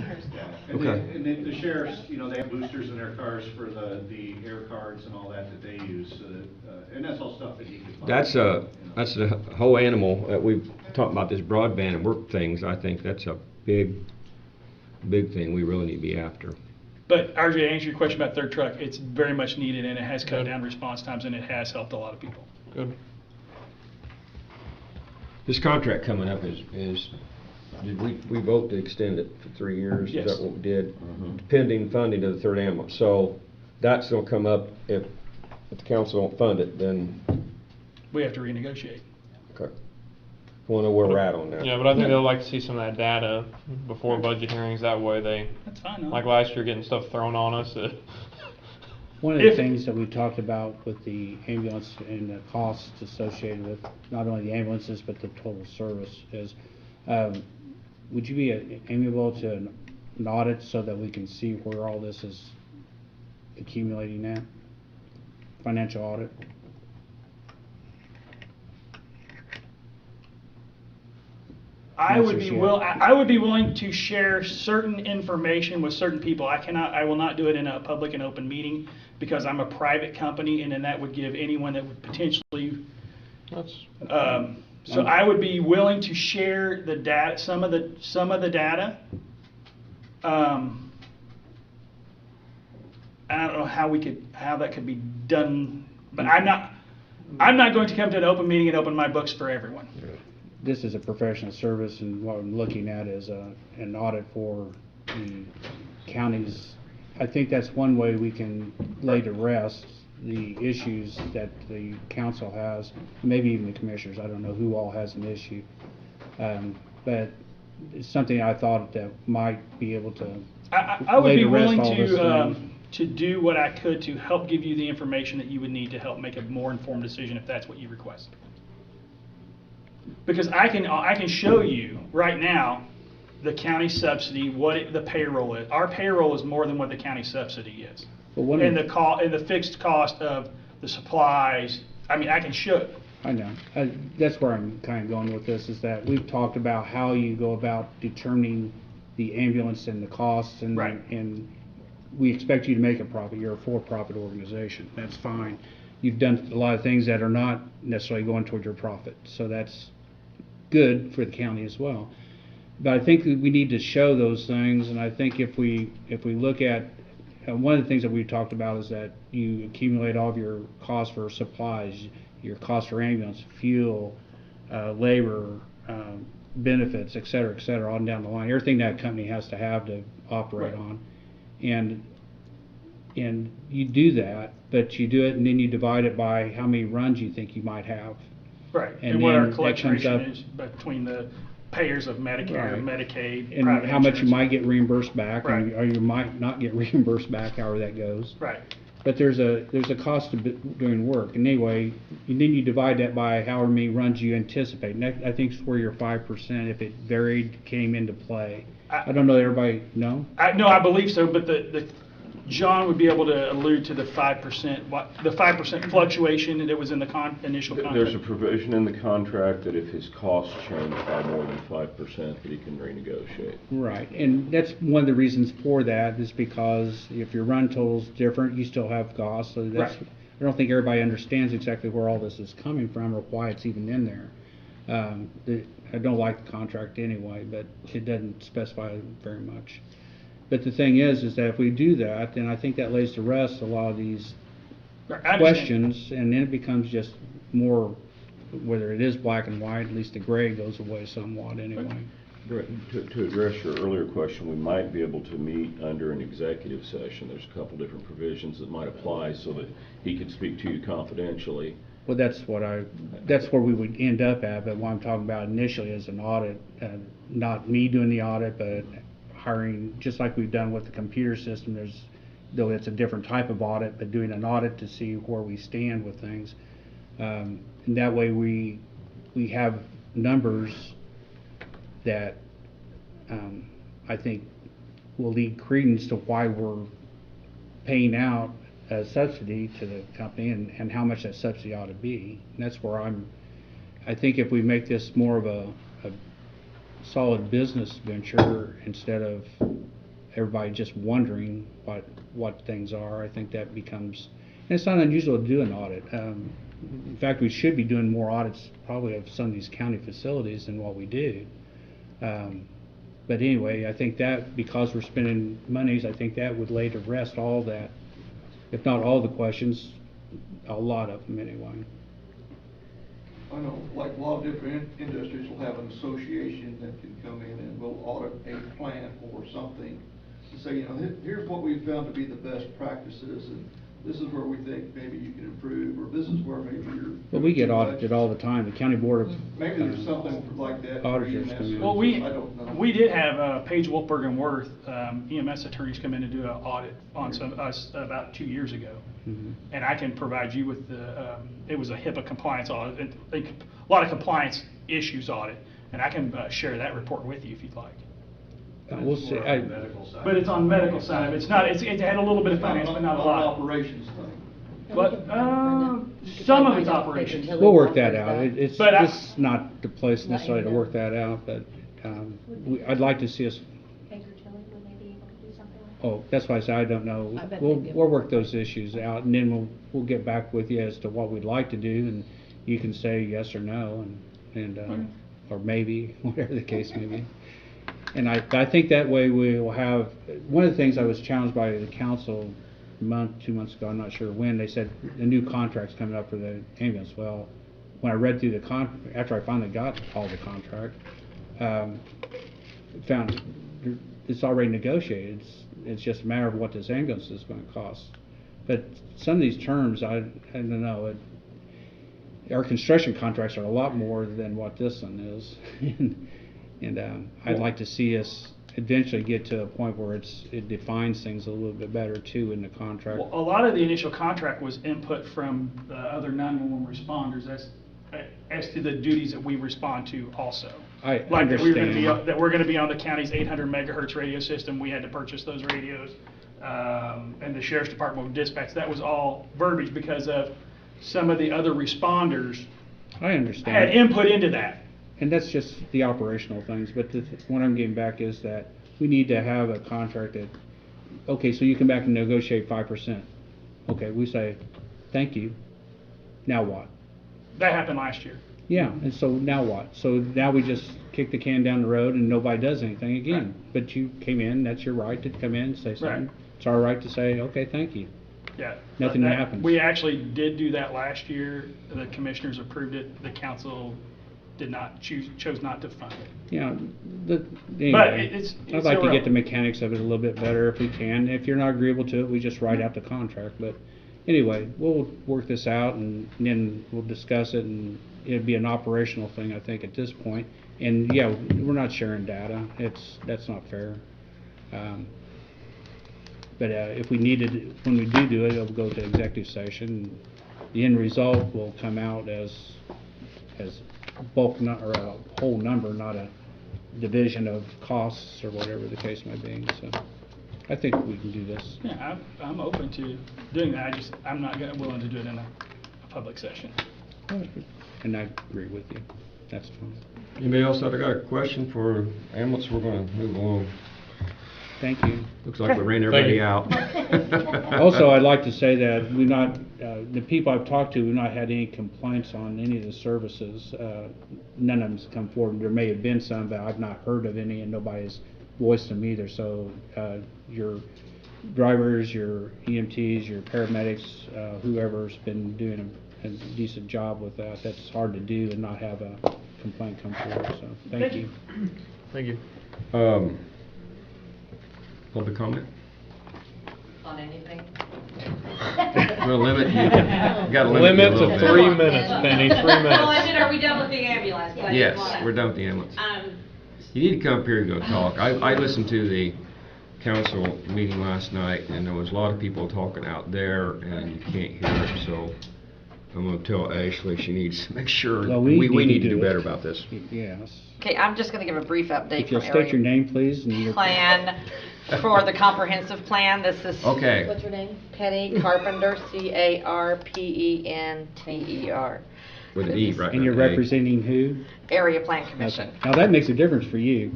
And Okay. the sheriffs, they have boosters in their cars for the air cards and all that they use, so that, and that's all stuff that you can find. That's the whole animal, we've talked about this broadband and work things, I think that's a big thing we really need to be after. but RJ, to answer your question about third truck, it's very much needed and it has cut down response times and it has helped a lot of people. Good. This contract coming up is, did we vote to extend it for 3 years? Yes. Is that what we did? Pending funding of the third ambulance. So that's gonna come up if the council don't fund it, then, We have to renegotiate. okay. Wanna know where we're at on that. Yeah, but I think they'll like to see some of that data before budget hearings. That way they, That's fine, huh? like last year, getting stuff thrown on us. One of the If- things that we talked about with the ambulance and the costs associated with not only the ambulances, but the total service is, would you be amenable to an audit so that we can see where all this is accumulating at? Financial audit? I would Answers, be yeah. I would be willing to share certain information with certain people. I will not do it in a public and open meeting because I'm a private company, and then that would give anyone that would potentially. So I would be willing to share the data, some of the data. I don't know how that could be done, but I'm not going to come to an open meeting and open my books for everyone. This is a professional service, and what I'm looking at is an audit for the counties. I think that's one way we can lay to rest the issues that the council has, maybe even the commissioners. I don't know who all has an issue. But it's something I thought that might be able to I would lay be to rest willing all this to to do what I could to help give you the information that you would need to help make a more informed decision if that's what you request. Because I can show you right now the county subsidy, the payroll is. Our payroll is more than what the county subsidy is. And the fixed cost of the supplies, I mean, I can show it. I know. That's where I'm kind of going with this, is that we've talked about how you go about determining the ambulance and the costs, and, and we expect you to make a profit. You're a for-profit organization. That's fine. You've done a lot of things that are not necessarily going toward your profit, so that's good for the county as well. But I think that we need to show those things, and I think if we look at one of the things that we talked about is that you accumulate all of your costs for supplies, your cost for ambulance, fuel, labor, benefits, et cetera, on down the line. Everything that company has to have to operate on. And you do that, but you do it and then you divide it by how many runs you think you might have. Right, and what our collection ratio is between the payers of Medicare, Medicaid, and private how much you insurance. might get reimbursed back, Right. or you might not get reimbursed back, however that goes. Right. But there's a cost of doing work, and anyway, and then you divide that by however many runs you anticipate. And that, I think, is where your 5%, if it varied, came into play. I don't know that everybody know. No, I believe so, but the John would be able to allude to the 5%, the 5% fluctuation that was in the initial contract. There's a provision in the contract that if his costs change by more than 5%, that he can renegotiate. Right, and that's one of the reasons for that, is because if your run total's different, you still have costs. So that's, Right. I don't think everybody understands exactly where all this is coming from or why it's even in there. I don't like the contract anyway, but it doesn't specify very much. But the thing is that if we do that, then I think that lays to rest a lot of these questions, and then it becomes just more, whether it is black and white, at least the gray goes away somewhat anyway. To address your earlier question, we might be able to meet under an executive session. There's a couple different provisions that might apply so that he could speak to you confidentially. Well, that's where we would end up at, but what I'm talking about initially is an audit, not me doing the audit, but hiring, just like we've done with the computer system, though it's a different type of audit, but doing an audit to see where we stand with things. And that way we have numbers that I think will lead credence to why we're paying out a subsidy to the company and how much that subsidy ought to be. And that's where I think if we make this more of a solid business venture instead of everybody just wondering what things are, I think that becomes, and it's not unusual to do an audit. In fact, we should be doing more audits probably of some of these county facilities than what we do. But anyway, I think that because we're spending monies, I think that would lay to rest all that, if not all the questions, a lot of them anyway. I know, like a lot of different industries will have an association that can come in and will audit a plant or something to say, here's what we found to be the best practices, and this is where we think maybe you can improve, or this is where maybe you're. Well, we get audited all the time. The county board of maybe there's something like that. auditors come in. Well, I don't know. we did have Paige Wolfberg and Worth EMS attorneys come in and do an audit on us about 2 years ago. Mm-hmm. And I can provide you with it was a HIPAA compliance audit, a lot of compliance issues audit, and I can share that report with you if you'd like. We'll see. But it's on medical side. It's not. It had a little bit of finance, but not a lot. Operations thing. But some of it's operations. We'll work that out. It's But this not the place necessarily to work that out, but I'd like to see us. Baker Tilly, would they be able to do something like that? Oh, that's why I said I don't know. I bet We'll they do. we'll work those issues out, and then we'll get back with you as to what we'd like to do, and you can say yes or no, and or maybe, whatever the case may be. And I think that way we will have, one of the things I was challenged by the council a month, 2 months ago, I'm not sure when, they said a new contract's coming up for the ambulance. Well, when I read through the after I finally got all the contract, found it's already negotiated. It's just a matter of what this ambulance is going to cost. But some of these terms, I don't know. Our construction contracts are a lot more than what this one is. And I'd like to see us eventually get to a point where it defines things a little bit better too in the contract. Well, a lot of the initial contract was input from the other 911 responders as to the duties that we respond to also. I Like that understand. we're gonna be on the county's 800 megahertz radio system, we had to purchase those radios. And the sheriff's department will dispatch, that was all verbiage because of some of the other responders I understand. had input into that. And that's just the operational things, but what I'm getting back is that we need to have a contract that, okay, so you come back and negotiate 5%. Okay, we say, thank you, now what? That happened last year. Yeah, and so now what? So now we just kick the can down the road and nobody does anything again. But you came in, that's your right to come in and say something. Right. It's our right to say, okay, thank you. Yeah. Nothing That- happens. We actually did do that last year. The commissioners approved it. The council did not chose not to fund it. Yeah, But anyway, it's I'd like to get the irrelevant. mechanics of it a little bit better if we can. If you're not agreeable to it, we just write out the contract. But anyway, we'll work this out and then we'll discuss it, and it'd be an operational thing, I think, at this point. And yeah, we're not sharing data. That's not fair. But if we needed, when we do it, it'll go to executive session. The end result will come out as bulk or a whole number, not a division of costs or whatever the case may be. So I think we can do this. Yeah, I'm open to doing that. I'm not willing to do it in a public session. And I agree with you. That's fine. Anybody else that got a question for ambulance? We're gonna move along. Thank you. Looks like we ran everybody out. Also, I'd like to say that we've not, the people I've talked to, we've not had any complaints on any of the services. None of them's come forward. There may have been some, but I've not heard of any, and nobody's voiced them either. So your drivers, your EMTs, your paramedics, whoever's been doing a decent job with that, that's hard to do and not have a complaint come forward. So thank you. Thank you. Public comment? On anything? We'll limit you. Got to limit you a Limit little to bit. 3 minutes, Penny, 3 minutes. Well, I mean, are we done with the ambulance? I Yes, just wanna- we're done with the ambulance. Um, You need to come up here and go talk. I listened to the council meeting last night, and there was a lot of people talking out there, and you can't hear it, so I'm gonna tell Ashley she needs to make sure, Well, we need to do do it. better about this. Yes. Okay, I'm just gonna give a brief update If you'll from state your area name, please, and your plan for the comprehensive plan. This is Okay. What's your name? Penny Carpenter, Carpenter. With an E right And you're now, A. representing who? Area Plan Commission. Okay. Now that makes a difference for you.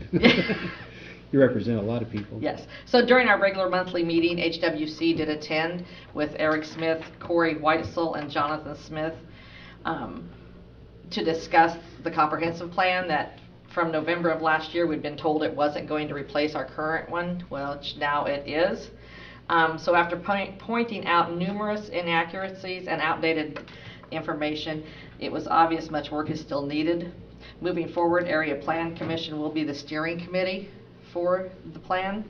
You represent a lot of people. Yes. So during our regular monthly meeting, HWC did attend with Eric Smith, Corey Whitesell, and Jonathan Smith to discuss the comprehensive plan that from November of last year, we'd been told it wasn't going to replace our current one. Well, now it is. So after pointing out numerous inaccuracies and outdated information, it was obvious much work is still needed. Moving forward, Area Plan Commission will be the steering committee for the plan,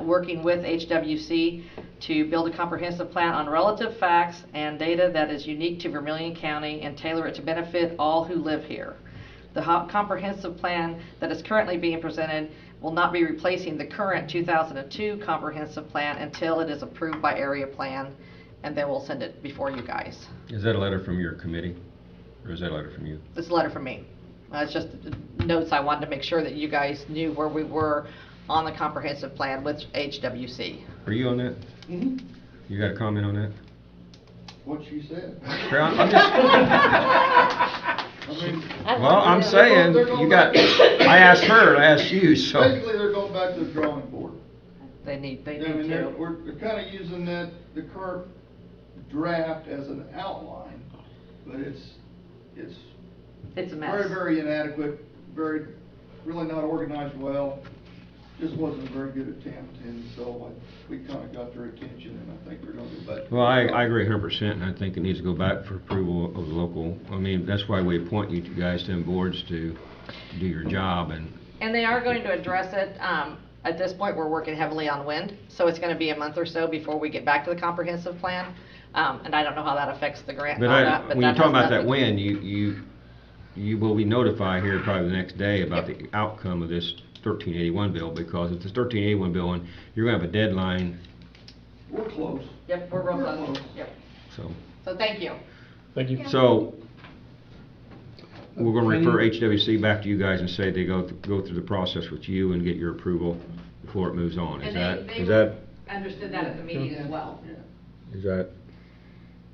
working with HWC to build a comprehensive plan on relative facts and data that is unique to Vermilion County and tailor it to benefit all who live here. The comprehensive plan that is currently being presented will not be replacing the current 2002 comprehensive plan until it is approved by Area Plan, and then we'll send it before you guys. Is that a letter from your committee, or is that a letter from you? This is a letter from me. It's just notes I wanted to make sure that you guys knew where we were on the comprehensive plan with HWC. Are you on that? Mhm. You got a comment on that? What she said. I'm just, I mean. well, I'm saying, you got, I asked her, I asked you, so. Basically, they're going back to the drawing board. They need I mean, to. they're kind of using the current draft as an outline, but it's It's a mess. very, very inadequate, really not organized well. Just wasn't a very good attempt, and so we kind of got their attention, and I think they're going to do better. Well, I agree 100%, and I think it needs to go back for approval of the local, I mean, that's why we appoint you guys to them boards to do your job, and And they are going to address it. At this point, we're working heavily on wind, so it's going to be a month or so before we get back to the comprehensive plan. And I don't know how that affects the grant. but and all that, when you that talk has about that nothing- wind, you will be notified here probably the next day about the outcome of this 1381 bill, because if it's 1381 bill, and you're gonna have a deadline, We're close. Yep, we're real close, yep. so. So thank you. Thank you. So, we're gonna refer HWC back to you guys and say they go through the process with you and get your approval before it moves on. Is And that, they is that, understood that at the meeting as well. is that,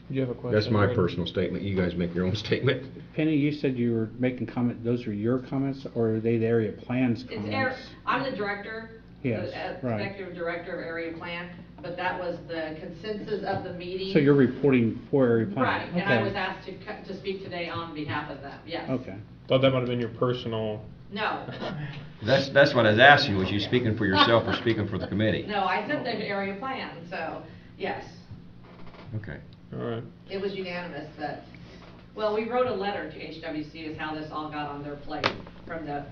Do you have a question? that's my Brady? personal statement. You guys make your own statement. Penny, you said you were making comment, those are your comments, or are they the area plans It's comments? I'm the director, Yes, the right. executive director of area plan, but that was the consensus of the meeting. So you're reporting for area plan? Right, and I Okay. was asked to speak today on behalf of them, yes. Okay. Thought that might have been your personal. No. That's what I was asking, was you speaking for yourself or speaking for the committee? No, I said the area plan, so, yes. Okay. All right. It was unanimous that, well, we wrote a letter to HWC as how this all got on their plate from the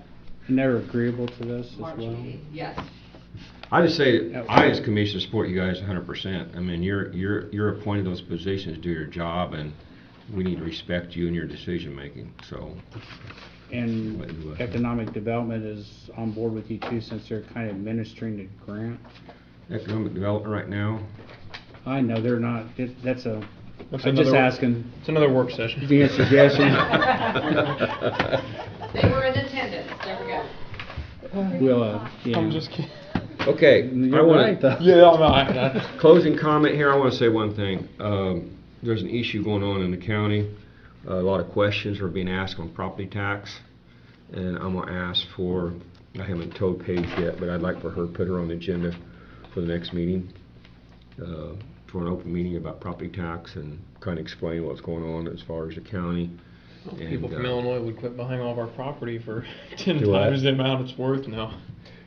And they're agreeable to this as March well? meeting, yes. I just say, I as commissioner support you guys 100%. I mean, you're appointed those positions, do your job, and we need to respect you and your decision making, so. And economic development is on board with you too, since they're kind of administering the grant? Economic development right now, I know they're not, that's That's I'm just another- asking. It's another work session. Give me a suggestion. They were in attendance, there we go. We'll, yeah. I'm just kidding. Okay, You're I want right, though. Yeah, I'm not. Closing comment here, I want to say one thing. There's an issue going on in the county. A lot of questions are being asked on property tax, and I'm going to ask for, I haven't told Paige yet, but I'd like for her to put her on the agenda for the next meeting, for an open meeting about property tax and kind of explain what's going on as far as the county. People And, from Illinois would quit buying all of our property for 10 Do what? times the amount it's worth now.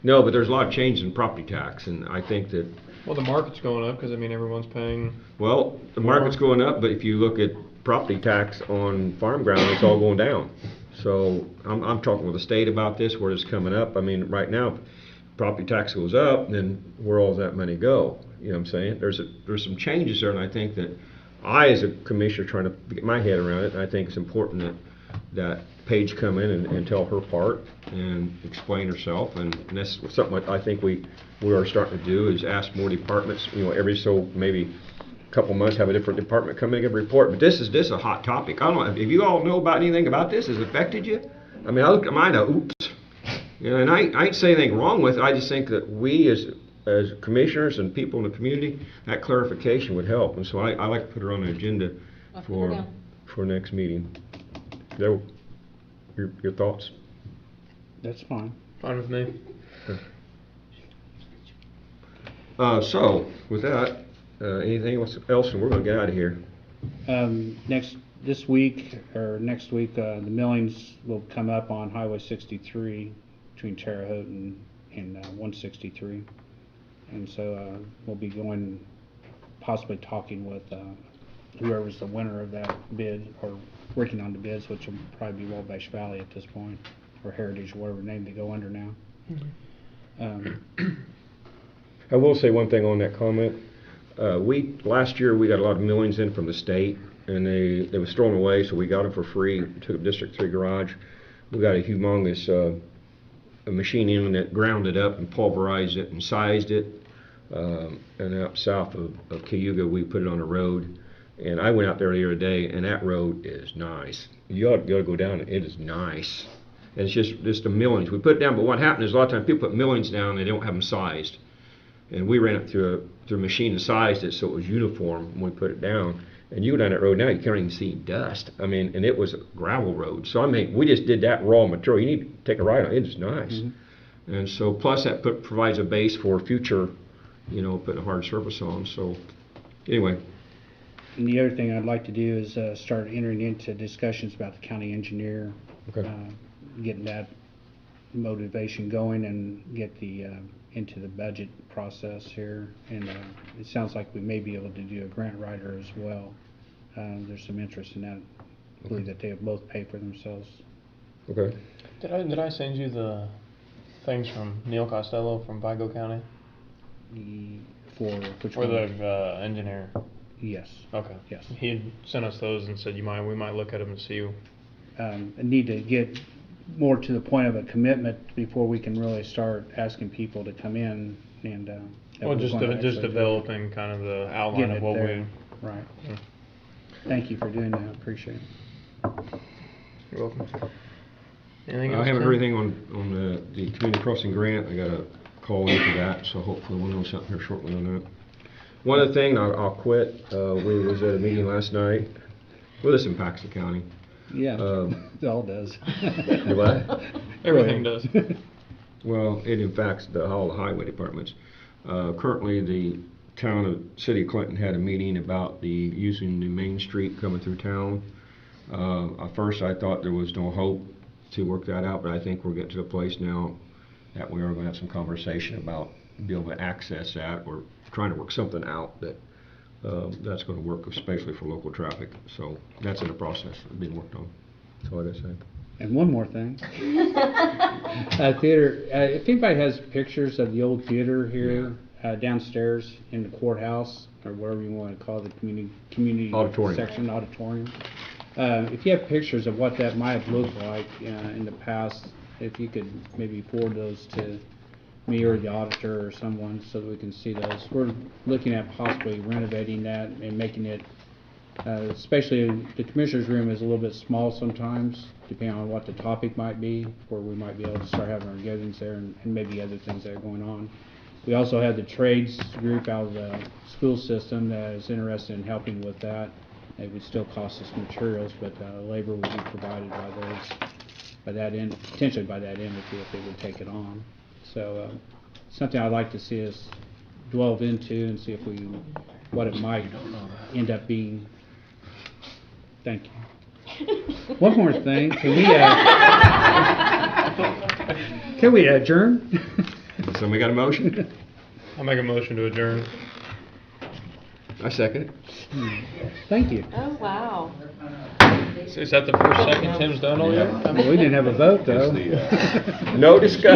No, but there's a lot of change in property tax, and I think that, Well, the market's going up because I mean everyone's paying. well, the market's going up, but if you look at property tax on farm ground, it's all going down. So I'm talking with the state about this, where it's coming up. I mean, right now, property tax goes up, then where all does that money go? You know what I'm saying? There's some changes there, and I think that I, as a commissioner, trying to get my head around it, I think it's important that Paige come in and tell her part and explain herself, and that's something I think we are starting to do, is ask more departments, you know, every so maybe a couple months have a different department come in and give a report. But this is a hot topic. I don't know if you all know about anything about this. Has it affected you? I mean, I look at mine, oops. You know, and I ain't saying anything wrong with it. I just think that we as commissioners and people in the community, that clarification would help. And so I like to put her on the agenda for next meeting. Your thoughts? That's fine. Fine with me. So with that, anything else, and we're going to get out of here. This week, the millings will come up on Highway 63 between Terre Haute and 163. And so we'll be possibly talking with whoever's the winner of that bid, or working on the bids, which will probably be Wabash Valley at this point, or Heritage, whatever name they go under now. I will say one thing on that comment. Last year we got a lot of millings in from the state, and they was thrown away, so we got them for free. Took a District 3 garage. We got a humongous a machine in that ground it up and pulverized it and sized it. And up south of Cayuga, we put it on a road. And I went out there the other day, and that road is nice. You ought to go down. It is nice. And it's just the millings. We put it down, but what happened is a lot of times people put millings down and they don't have them sized. And we ran it through a machine and sized it so it was uniform when we put it down. And you go down that road now, you can't even see dust. I mean, and it was a gravel road. So I mean, we just did that raw material. You need to take a ride on it. It is nice. Mm-hmm. And so plus that provides a base for future, you know, putting a hard surface on. So anyway. And the other thing I'd like to do is start entering into discussions about the county engineer, getting that motivation going, and get into the budget process here. And it sounds like we may be able to do a grant writer as well. There's some interest in that. I believe that they both pay for themselves. Okay. Did I send you the things from Neil Costello from Vigo County? For which For one? the engineer. Yes. Okay. Yes. He had sent us those and said we might look at them and see. I need to get more to the point of a commitment before we can really start asking people to come in and, that Well, we're just gonna just actually developing kind of the outline get of it what there. we. Right. Yeah. Thank you for doing that, appreciate it. You're welcome. Anything I else? haven't Tim? heard anything on the community crossing grant. I got a call in for that, so hopefully we'll know something here shortly on that. One other thing, I'll quit. We was at a meeting last night. Well, this impacts the county. Yeah, Um, it all does. Do what? Everything does. Well, it impacts all the highway departments. Currently, the town of City of Clinton had a meeting about using the main street coming through town. At first, I thought there was no hope to work that out, but I think we're getting to the place now that we are going to have some conversation about being able to access that. We're trying to work something out that that's going to work, especially for local traffic. So that's in the process of being worked on. That's all I got to say. And one more thing. Theater, if anybody has pictures of the old theater here downstairs in the courthouse, or whatever you want to call the community Auditorium. section, auditorium. If you have pictures of what that might have looked like in the past, if you could maybe forward those to me or the auditor or someone so that we can see those. We're looking at possibly renovating that and making it, especially the commissioner's room is a little bit small sometimes, depending on what the topic might be, where we might be able to start having our gatherings there and maybe other things that are going on. We also have the trades group out of the school system that is interested in helping with that. It would still cost us materials, but labor would be provided by those, by that end, potentially by that entity if they would take it on. So something I'd like to see us delve into and see if we, what it might end up being. Thank you. One more thing, can we adjourn? Somebody got a motion? I'll make a motion to adjourn. I second it. Thank you. Oh, wow. Is that the first second Tim's done all year? Well, we didn't have a vote though. No discussion.